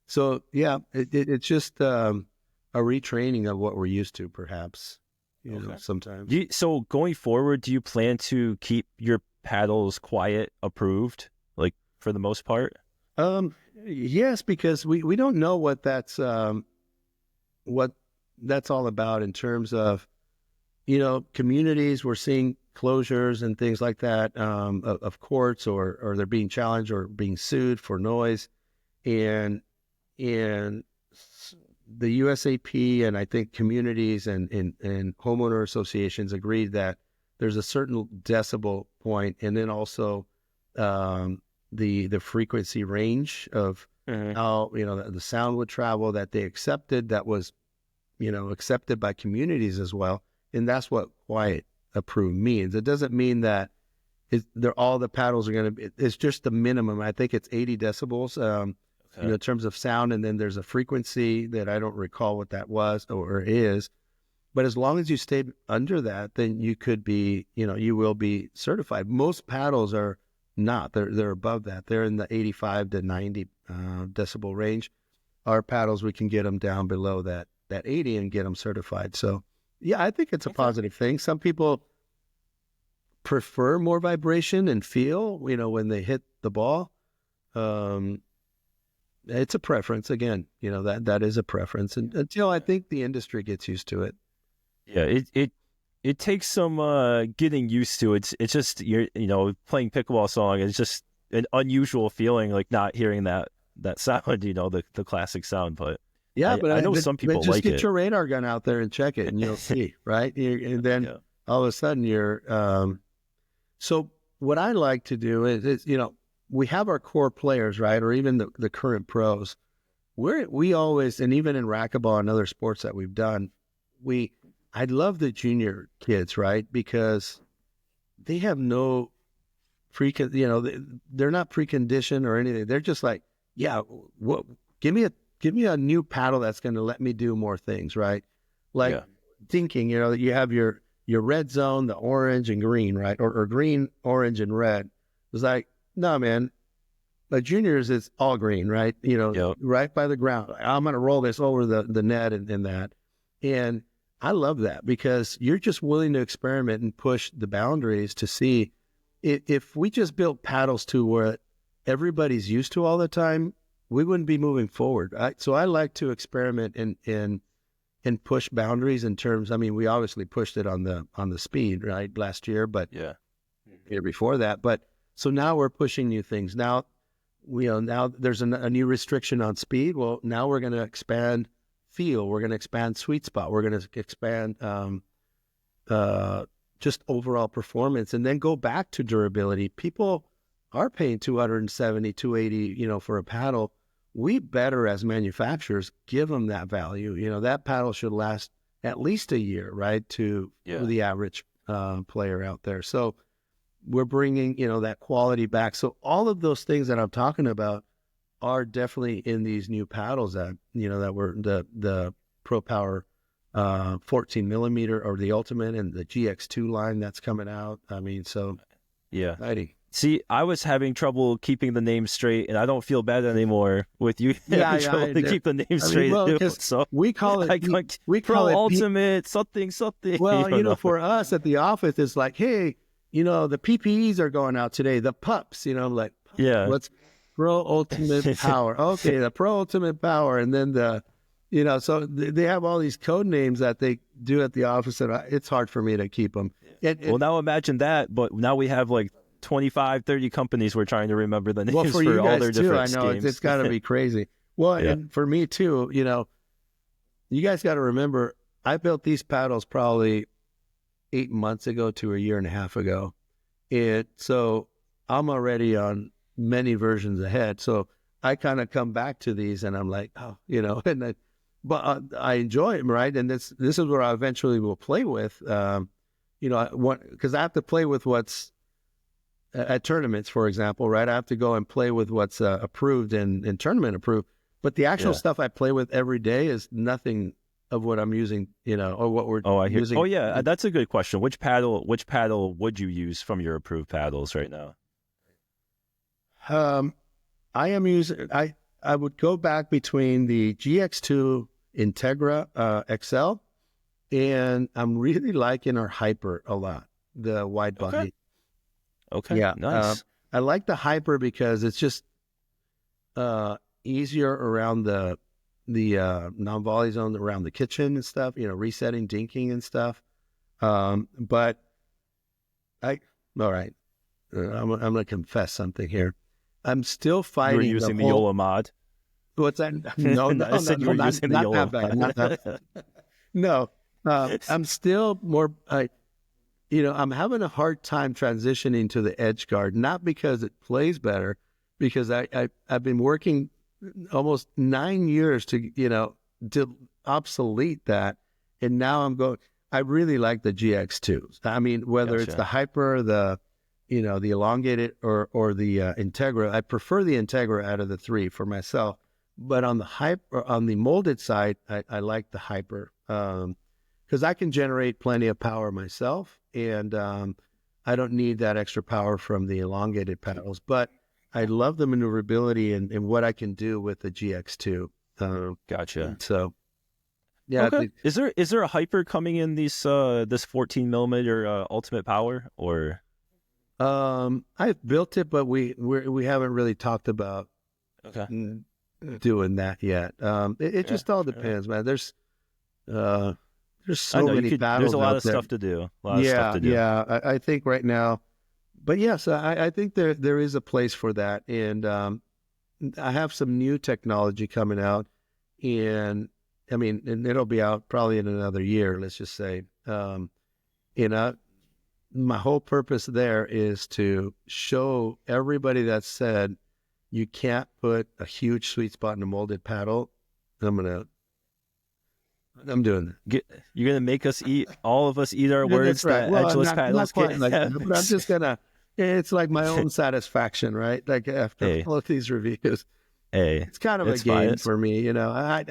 S3: so it's just a retraining of what we're used to, perhaps. Sometimes.
S1: So going forward, do you plan to keep your paddles quiet approved, like for the most part?
S3: Yes, because we don't know what that's all about in terms of, communities. We're seeing closures and things like that, of courts, or they're being challenged or being sued for noise. And the USAP, and I think communities and homeowner associations agreed that there's a certain decibel point, and then also the frequency range of how the sound would travel, that they accepted, that was accepted by communities as well. And that's what quiet approved means. It doesn't mean that all the paddles are going to be, it's just the minimum. I think it's 80 decibels in terms of sound. And then there's a frequency that I don't recall what that was or is. But as long as you stay under that, then you could be, you will be certified. Most paddles are not. They're above that. They're in the 85 to 90 decibel range. Our paddles, we can get them down below that 80 and get them certified. So, yeah, I think it's a positive thing. Some people prefer more vibration and feel, when they hit the ball. It's a preference. Again, that is a preference. And until I think the industry gets used to it.
S1: Yeah, it takes some getting used to. It's just you're playing pickleball song. It's just an unusual feeling, like not hearing that sound. The classic sound. But
S3: yeah,
S1: I know some people
S3: just
S1: like it.
S3: get your radar gun out there and check it, and you'll see, right? And then all of a sudden you're. So what I like to do is we have our core players, right, or even the current pros. We always, and even in racquetball and other sports that we've done, I love the junior kids, right? Because they have no they're not preconditioned or anything. They're just like, give me a new paddle that's going to let me do more things, right? Like thinking, that you have your red zone, the orange and green, right? Or green, orange, and red. It's like, no, man. But juniors, it's all green, right? Right by the ground. I'm going to roll this over the net and that. And I love that because you're just willing to experiment and push the boundaries to see if we just built paddles to where everybody's used to all the time, we wouldn't be moving forward. So I like to experiment and push boundaries in terms. I mean, we obviously pushed it on the speed, right, last year, but year before that. But so now we're pushing new things. Now now there's a new restriction on speed. Well, now we're going to expand feel. We're going to expand sweet spot. We're going to expand just overall performance, and then go back to durability. People are paying $270, $280, for a paddle. We better, as manufacturers, give them that value. That paddle should last at least a year, right, to the average player out there. So we're bringing, that quality back. So all of those things that I'm talking about are definitely in these new paddles that, that were the Pro Power 14 millimeter, or the Ultimate, and the GX2 line that's coming out. I mean, so exciting.
S1: See, I was having trouble keeping the name straight, and I don't feel bad anymore with you having trouble to keep the name straight. So
S3: we call it
S1: Pro Ultimate something.
S3: Well, for us at the office, it's like, hey, the PPEs are going out today. The pups, like, let's Pro Ultimate Power. Okay, the Pro Ultimate Power, and then so they have all these code names that they do at the office, and it's hard for me to keep them.
S1: Well, now imagine that, but now we have like 25, 30 companies we're trying to remember the names for all their different
S3: schemes. I know, it's got to be crazy. Well, and for me too, you guys got to remember, I built these paddles probably 8 months ago to a year and a half ago. So I'm already on many versions ahead. So I kind of come back to these and I'm like, but I enjoy them, right? And this is where I eventually will play with, because I have to play with what's at tournaments, for example, right? I have to go and play with what's approved and tournament approved. But the actual stuff I play with every day is nothing of what I'm using, or what we're using.
S1: Oh yeah, that's a good question. Which paddle would you use from your approved paddles right now?
S3: I am using. I would go back between the GX2 Integra XL, and I'm really liking our Hyper a lot, the wide body.
S1: Okay. Yeah. Nice.
S3: I like the Hyper because it's just easier around the non-volley zone around the kitchen and stuff, resetting, dinking and stuff. But all right, I'm going to confess something here. I'm still fighting.
S1: You were using the Joola mod.
S3: What's that? No,
S1: I said you were using the Joola mod.
S3: Not that bad. No, I'm still more. I'm having a hard time transitioning to the edge guard, not because it plays better, because I've been working almost 9 years to obsolete that, and now I'm going. I really like the GX2s. I mean, whether it's the Hyper, the elongated, or the Integra. I prefer the Integra out of the three for myself. But on the molded side, I like the Hyper because I can generate plenty of power myself, and I don't need that extra power from the elongated paddles. But I love the maneuverability and what I can do with the GX2.
S1: Gotcha.
S3: So, yeah.
S1: Okay. Is there a Hyper coming in this 14 millimeter ultimate power, or?
S3: I've built it, but we haven't really talked about doing that yet. It just all depends, man. There's so many battles.
S1: There's a lot of
S3: there.
S1: stuff to do. Yeah.
S3: I think right now, but yes, I think there is a place for that, and I have some new technology coming out, and it'll be out probably in another year. Let's just say, my whole purpose there is to show everybody that said you can't put a huge sweet spot in a molded paddle. I'm doing that.
S1: You're gonna make us eat, all of us eat our words.
S3: Right.
S1: That edgeless paddles
S3: not quite like that, but I'm just gonna. It's like my own satisfaction, right? Like after all of these reviews, it's kind of a game for me. I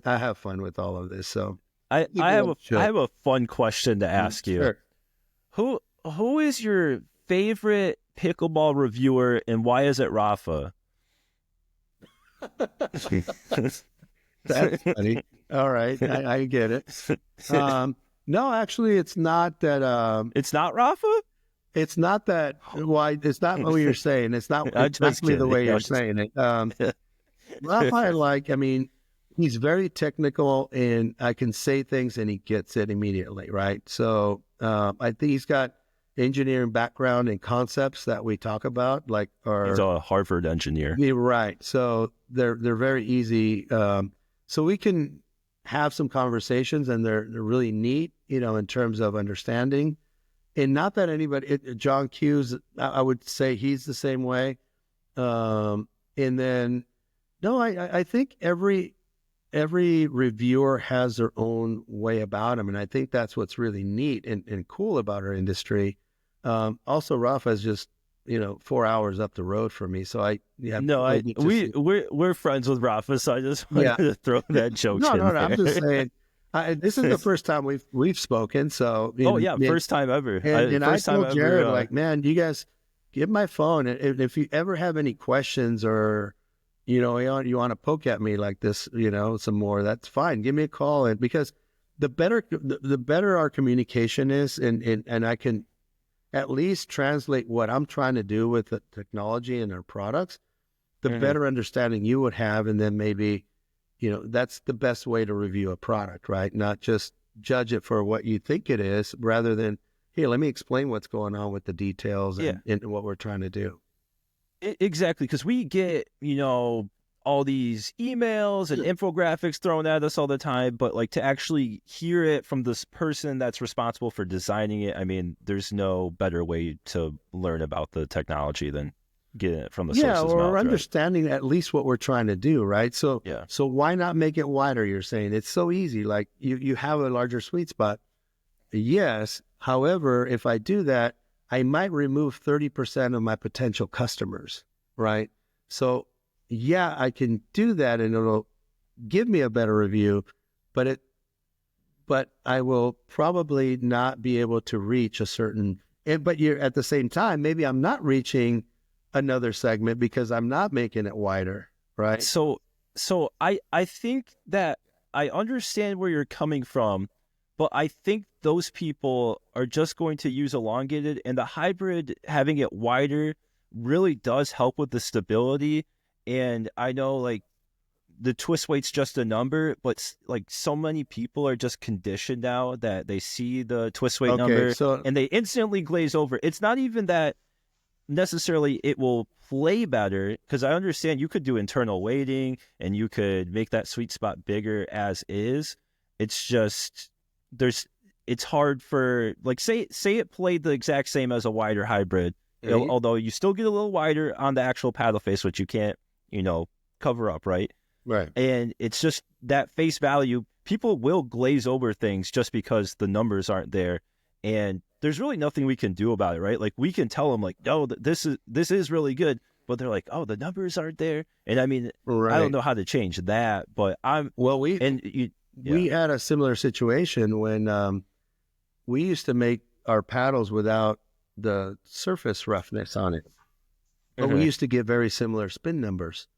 S3: have fun with all of this. So
S1: I have a fun question to ask you.
S3: Sure.
S1: Who is your favorite pickleball reviewer, and why is it Rafa?
S3: That's funny. All right, I get it. No, actually, it's not that.
S1: It's not Rafa.
S3: It's not that. Why? It's not what you're saying. It's not exactly the way you're saying it. Rafa, he's very technical, and I can say things, and he gets it immediately, right? So I think he's got engineering background and concepts that we talk about, he's
S1: a Harvard engineer.
S3: Yeah, right. So they're very easy. So we can have some conversations, and they're really neat, in terms of understanding. And not that John Hughes, I would say he's the same way. And then, no, I think every reviewer has their own way about them, and I think that's what's really neat and cool about our industry. Also, Rafa is just 4 hours up the road from me, so we're friends with Rafa, so I just wanted to throw that joke. No, I'm just saying. This is the first time we've spoken, so
S1: first time ever.
S3: And I told Jared, man, you guys give my phone, and if you ever have any questions or you want to poke at me like this, some more, that's fine. Give me a call, and because the better our communication is, and I can at least translate what I'm trying to do with the technology and our products, the better understanding you would have, and then maybe, that's the best way to review a product, right? Not just judge it for what you think it is, rather than, hey, let me explain what's going on with the details and what we're trying to do.
S1: Exactly, because we get, all these emails and infographics thrown at us all the time, but to actually hear it from this person that's responsible for designing it, there's no better way to learn about the technology than getting it from the source's mouth,
S3: or understanding at least what we're trying to do, right? So why not make it wider? You're saying it's so easy. Like you have a larger sweet spot. Yes. However, if I do that, I might remove 30% of my potential customers, right? So I can do that, and it'll give me a better review, but I will probably not be able to reach a certain, but you're at the same time, maybe I'm not reaching another segment because I'm not making it wider, right?
S1: So I think that I understand where you're coming from, but I think those people are just going to use elongated, and the hybrid, having it wider, really does help with the stability. And I know like the twist weight's just a number, but like so many people are just conditioned now that they see the twist weight number and they instantly glaze over. It's not even that necessarily it will play better, because I understand you could do internal weighting and you could make that sweet spot bigger as is. It's just it's hard for like say it played the exact same as a wider hybrid, although you still get a little wider on the actual paddle face, which you can't cover up, right? And it's just that face value. People will glaze over things just because the numbers aren't there, and there's really nothing we can do about it, right? Like we can tell them like, no, this is really good, but they're like, oh, the numbers aren't there. And I mean, I don't know how to change that, but
S3: we had a similar situation when we used to make our paddles without the surface roughness on it, but we used to get very similar spin numbers.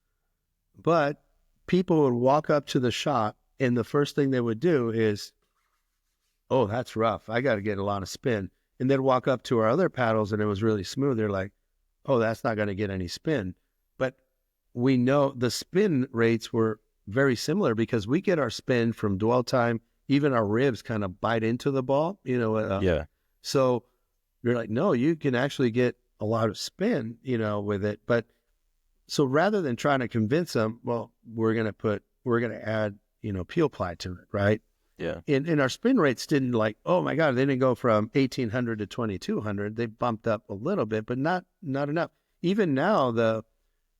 S3: But people would walk up to the shop, and the first thing they would do is, oh, that's rough, I got to get a lot of spin. And then walk up to our other paddles and it was really smooth. They're like, oh, that's not going to get any spin. But we know the spin rates were very similar because we get our spin from dwell time. Even our ribs kind of bite into the ball, So you're like, no, you can actually get a lot of spin, with it. But so rather than trying to convince them, well, we're going to add, peel ply to it, right?
S1: Yeah.
S3: And our spin rates didn't like, oh my God, they didn't go from 1,800 to 2,200. They bumped up a little bit, but not enough. Even now, the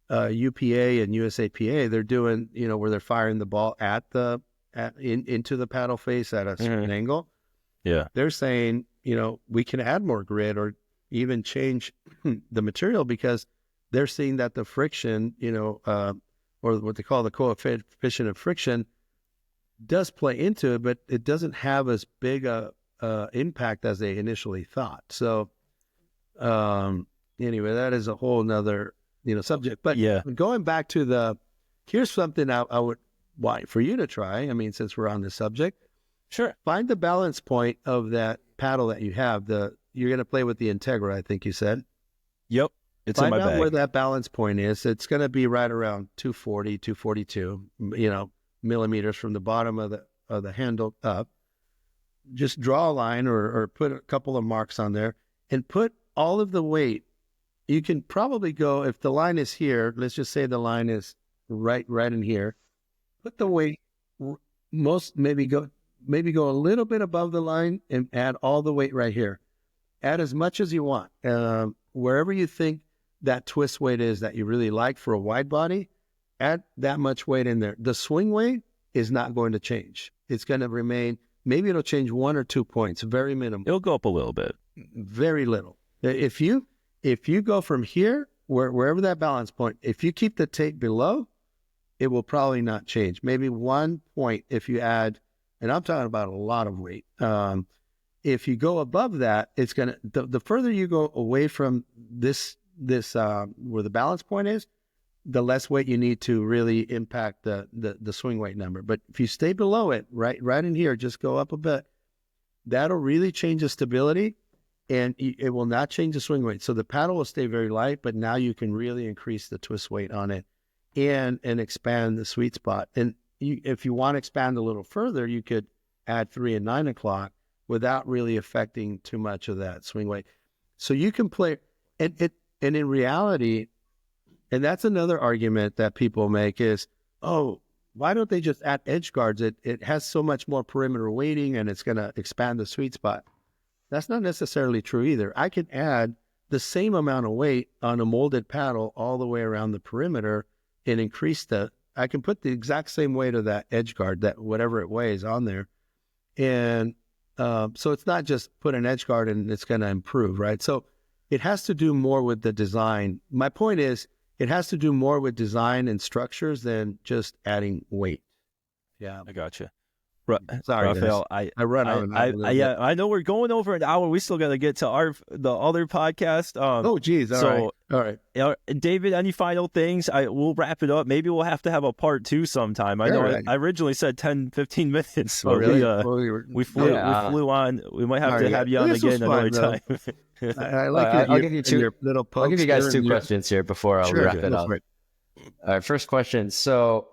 S3: UPA and USAPA, they're doing, where they're firing the ball into the paddle face at a certain angle.
S1: Yeah.
S3: They're saying, we can add more grit or even change the material because they're seeing that the friction, or what they call the coefficient of friction, does play into it, but it doesn't have as big a impact as they initially thought. So anyway, that is a whole nother subject. But going back to here's something I would like for you to try. I mean, since we're on this subject,
S1: sure.
S3: Find the balance point of that paddle that you have. You're going to play with the Integra, I think you said.
S1: Yep, it's in my bag.
S3: Find out where that balance point is. It's going to be right around 240, 242. Millimeters from the bottom of the handle up. Just draw a line or put a couple of marks on there and put all of the weight. You can probably go, if the line is here, let's just say the line is right in here, put the weight maybe go a little bit above the line and add all the weight right here. Add as much as you want. Wherever you think that twist weight is that you really like for a wide body, add that much weight in there. The swing weight is not going to change. It's going to remain, maybe it'll change 1 or 2 points, very minimal.
S1: It'll go up a little bit.
S3: Very little. If you go from here, wherever that balance point, if you keep the tape below, it will probably not change. Maybe 1 point if you add, and I'm talking about a lot of weight. If you go above that, it's going to, the further you go away from this where the balance point is, the less weight you need to really impact the swing weight number. But if you stay below it, right in here, just go up a bit, that'll really change the stability and it will not change the swing weight. So the paddle will stay very light, but now you can really increase the twist weight on it and expand the sweet spot. And if you want to expand a little further, you could add 3 and 9 o'clock without really affecting too much of that swing weight. So you can play, and in reality, and that's another argument that people make is, oh, why don't they just add edge guards? It has so much more perimeter weighting and it's going to expand the sweet spot. That's not necessarily true either. I can add the same amount of weight on a molded paddle all the way around the perimeter and increase I can put the exact same weight of that edge guard, that whatever it weighs on there. And so it's not just put an edge guard and it's going to improve, right? So it has to do more with the design. My point is, it has to do more with design and structures than just adding weight. Yeah,
S1: I gotcha.
S3: Sorry,
S1: Rafael.
S3: I run on.
S1: I know we're going over an hour. We still got to get to the other podcast.
S3: Oh, geez. All right.
S1: David, any final things? We'll wrap it up. Maybe we'll have to have a part 2 sometime. I know I originally said 10, 15 minutes. But
S3: really?
S1: We flew on. We might have to have you on again another time.
S3: I like
S2: I'll give you two.
S3: Your little pokes.
S2: I'll give you guys 2 questions here before I'll wrap it up. All right, first question. So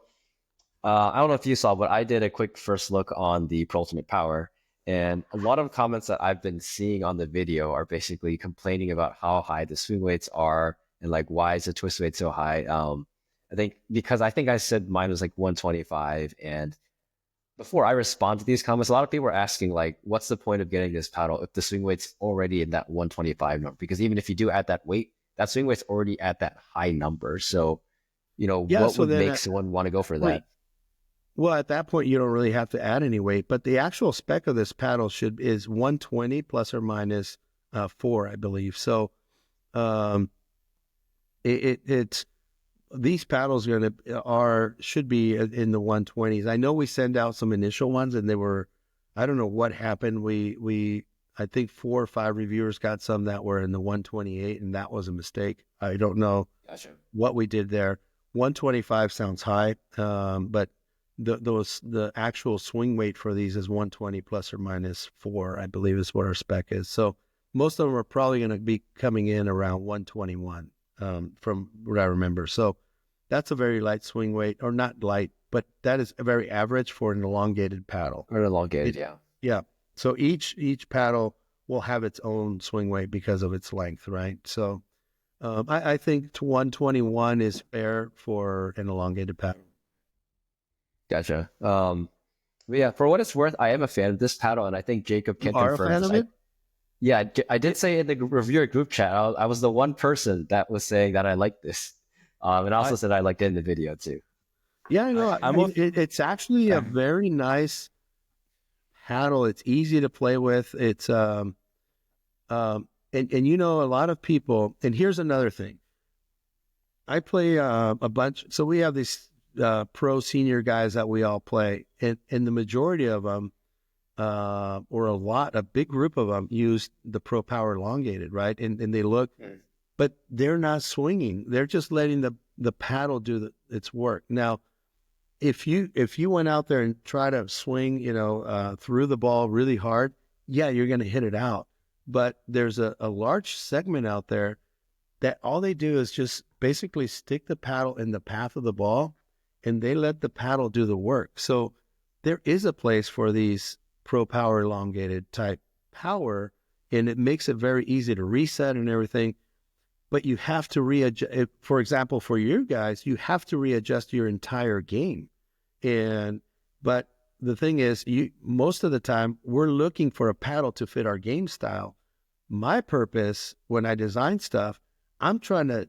S2: I don't know if you saw, but I did a quick first look on the Pro Ultimate Power, and a lot of comments that I've been seeing on the video are basically complaining about how high the swing weights are and like why is the twist weight so high. I think I said mine was like 125, and before I respond to these comments, a lot of people are asking like, what's the point of getting this paddle if the swing weight's already in that 125 number? Because even if you do add that weight, that swing weight's already at that high number. So, what
S3: so
S2: would
S3: then
S2: make someone want to go for that?
S3: Well, at that point, you don't really have to add any weight, but the actual spec of this paddle is 120 plus or minus 4, I believe. So, it's these paddles should be in the 120s. I know we send out some initial ones, and I don't know what happened. I think 4 or 5 reviewers got some that were in the 128, and that was a mistake. I don't know what we did there. 125 sounds high, but the actual swing weight for these is 120 plus or minus 4, I believe is what our spec is. So most of them are probably going to be coming in around 121 from what I remember. So that's a very light swing weight, or not light, but that is a very average for an elongated paddle.
S2: Or elongated, yeah.
S3: Yeah. So each paddle will have its own swing weight because of its length, right? So I think 121 is fair for an elongated paddle.
S2: Gotcha. But yeah, for what it's worth, I am a fan of this paddle, and I think Jacob can confirm.
S3: You are a fan of it?
S2: Yeah, I did say in the reviewer group chat, I was the one person that was saying that I like this. And I also said I liked it in the video too.
S3: Yeah, I know. It's actually a very nice paddle. It's easy to play with. It's and a lot of people. And here's another thing. I play a bunch. So we have these pro senior guys that we all play, and the majority of them, or a big group of them, use the Pro Power elongated, right? And they look, but they're not swinging. They're just letting the paddle do its work. Now, if you went out there and try to swing, through the ball really hard, yeah, you're going to hit it out. But there's a large segment out there that all they do is just basically stick the paddle in the path of the ball, and they let the paddle do the work. So there is a place for these Pro Power elongated type power, and it makes it very easy to reset and everything. But you have to readjust. For example, for you guys, you have to readjust your entire game. But the thing is, most of the time, we're looking for a paddle to fit our game style. My purpose when I design stuff, I'm trying to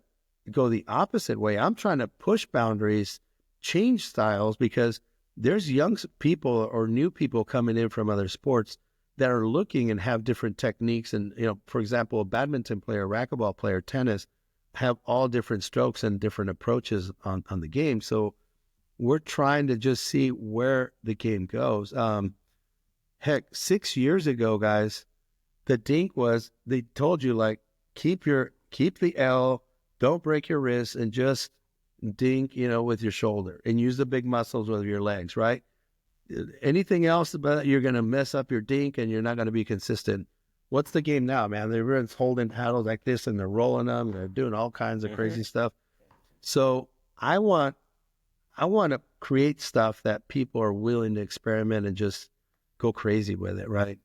S3: go the opposite way. I'm trying to push boundaries, change styles, because there's young people or new people coming in from other sports that are looking and have different techniques. And, for example, a badminton player, racquetball player, tennis, have all different strokes and different approaches on the game. So we're trying to just see where the game goes. Heck, 6 years ago, guys, the dink was, they told you, like, keep the L, don't break your wrist, and just dink, with your shoulder, and use the big muscles with your legs, right? Anything else about you're going to mess up your dink and you're not going to be consistent. What's the game now, man? They're holding paddles like this and they're rolling them. They're doing all kinds of crazy stuff. So I want to create stuff that people are willing to experiment and just go crazy with it, right?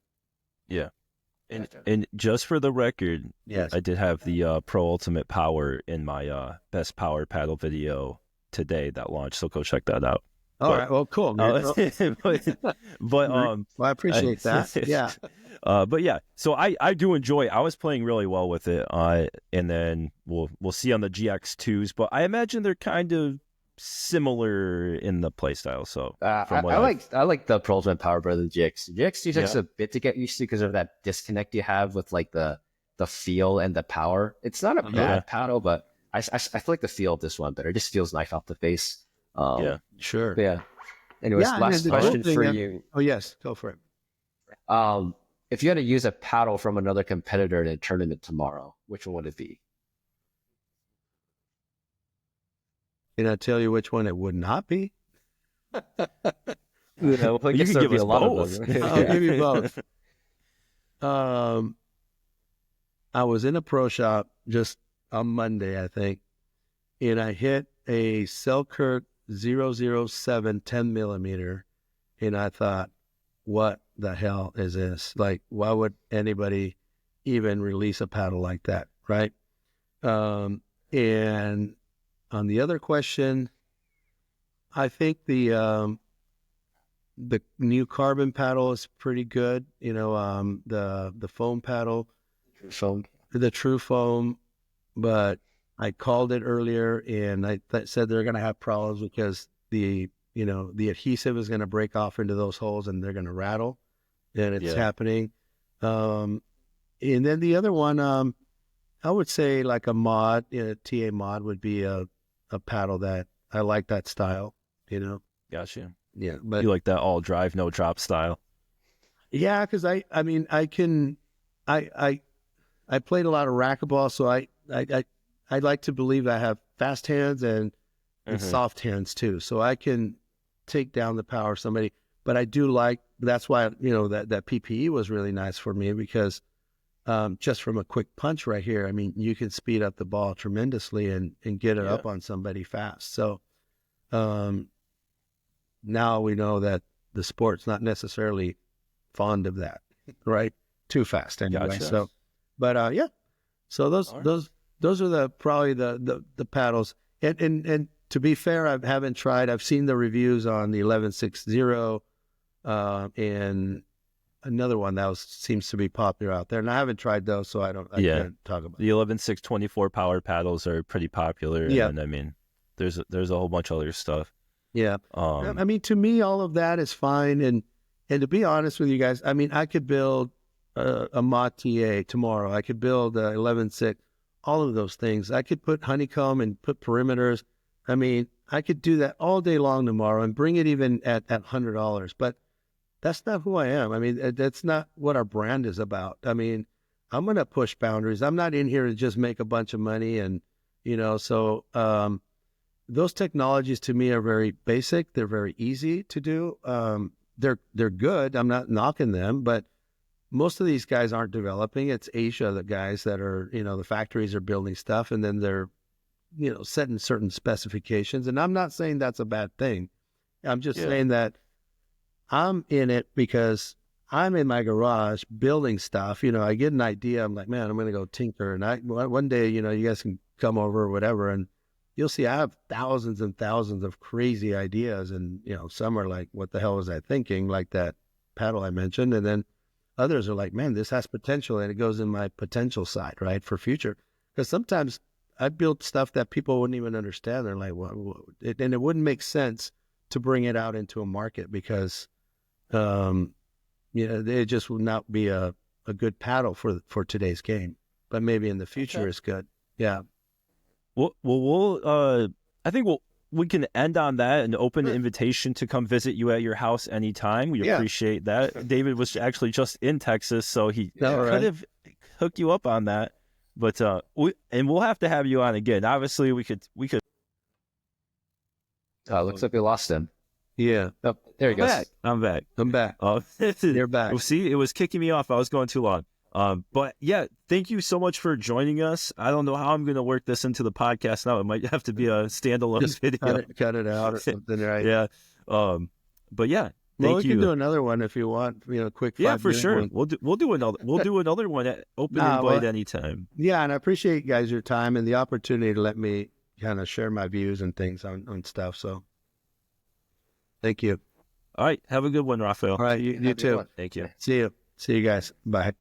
S1: Yeah. And just for the record,
S3: yes,
S1: I did have the Pro Ultimate Power in my best power paddle video today that launched, so go check that out.
S3: All right, well, cool.
S1: But
S3: well, I appreciate that. Yeah.
S1: But yeah, so I do enjoy it. I was playing really well with it, and then we'll see on the GX2s, but I imagine they're kind of similar in the play style. So
S2: I like the Pro Ultimate Power better than GX. GX2 takes a bit to get used to because of that disconnect you have with like the feel and the power. It's not a bad paddle, but I feel like the feel of this one better. It just feels nice off the face.
S3: Yeah, sure.
S2: Yeah. Anyways, last question for you.
S3: Oh yes, go for it.
S2: If you had to use a paddle from another competitor in a tournament tomorrow, which one would it be?
S3: Can I tell you which one it would not be?
S1: You can give us both.
S3: I'll give you both. I was in a pro shop just on Monday, I think, and I hit a Selkirk 007 10 millimeter, and I thought, what the hell is this? Like, why would anybody even release a paddle like that, right? And on the other question, I think the new carbon paddle is pretty good. The foam paddle, the True Foam, but I called it earlier and I said they're going to have problems because the adhesive is going to break off into those holes and they're going to rattle, and it's happening. And then the other one, I would say like a mod, TA mod would be a paddle that I like that style,
S1: Gotcha.
S3: Yeah, but
S1: You like that all drive, no drop style?
S3: yeah, because I played a lot of racquetball, so I like to believe I have fast hands and soft hands too, so I can take down the power of somebody. But I do like, that's why that PPE was really nice for me, because just from a quick punch right here, I mean, you can speed up the ball tremendously and get it up on somebody fast. So now we know that the sport's not necessarily fond of that, right? Too fast anyway.
S1: Gotcha.
S3: So, but yeah. So those are probably the paddles. And to be fair, I haven't tried. I've seen the reviews on the 1160 and another one that seems to be popular out there, and I haven't tried those, so I can't talk about
S1: the 11624 power paddles are pretty popular.
S3: Yeah.
S1: And I mean, there's a whole bunch of other stuff.
S3: Yeah. I mean, to me, all of that is fine. And to be honest with you guys, I mean, I could build a mod TA tomorrow. I could build a 11.6, all of those things. I could put honeycomb and put perimeters. I mean, I could do that all day long tomorrow and bring it even at $100. But that's not who I am. I mean, that's not what our brand is about. I mean, I'm going to push boundaries. I'm not in here to just make a bunch of money. And, so those technologies to me are very basic. They're very easy to do. They're good. I'm not knocking them, but most of these guys aren't developing. It's Asia, the guys that are, the factories are building stuff, and then they're, setting certain specifications. And I'm not saying that's a bad thing. I'm just saying that I'm in it because I'm in my garage building stuff. I get an idea. I'm like, man, I'm going to go tinker. And one day, you guys can come over or whatever, and you'll see I have thousands and thousands of crazy ideas. And, some are like, what the hell was I thinking? Like that paddle I mentioned. And then others are like, man, this has potential. And it goes in my potential side, right, for future. Because sometimes I build stuff that people wouldn't even understand. They're like, and it wouldn't make sense to bring it out into a market because, it just would not be a good paddle for today's game. But maybe in the future it's good. Yeah.
S1: I think we can end on that and open an invitation to come visit you at your house anytime. We appreciate that. David was actually just in Texas, so he could have hooked you up on that. But we'll have to have you on again. Obviously, we could.
S2: Looks like we lost him.
S3: Yeah.
S2: Oh, there he goes.
S1: I'm back.
S3: You're back.
S1: See, it was kicking me off. I was going too long. But yeah, thank you so much for joining us. I don't know how I'm going to work this into the podcast now. It might have to be a standalone
S3: Just
S1: video.
S3: Cut it out or something, right?
S1: Yeah. But yeah,
S3: we
S1: thank you.
S3: can do another one if you want. Quick.
S1: Yeah, for sure.
S3: One.
S1: We'll do another one at open invite anytime.
S3: Yeah, and I appreciate guys your time and the opportunity to let me kind of share my views and things on stuff. So, thank you.
S1: All right, have a good one, Rafael.
S3: All right, you too.
S1: Thank you.
S3: See you guys. Bye.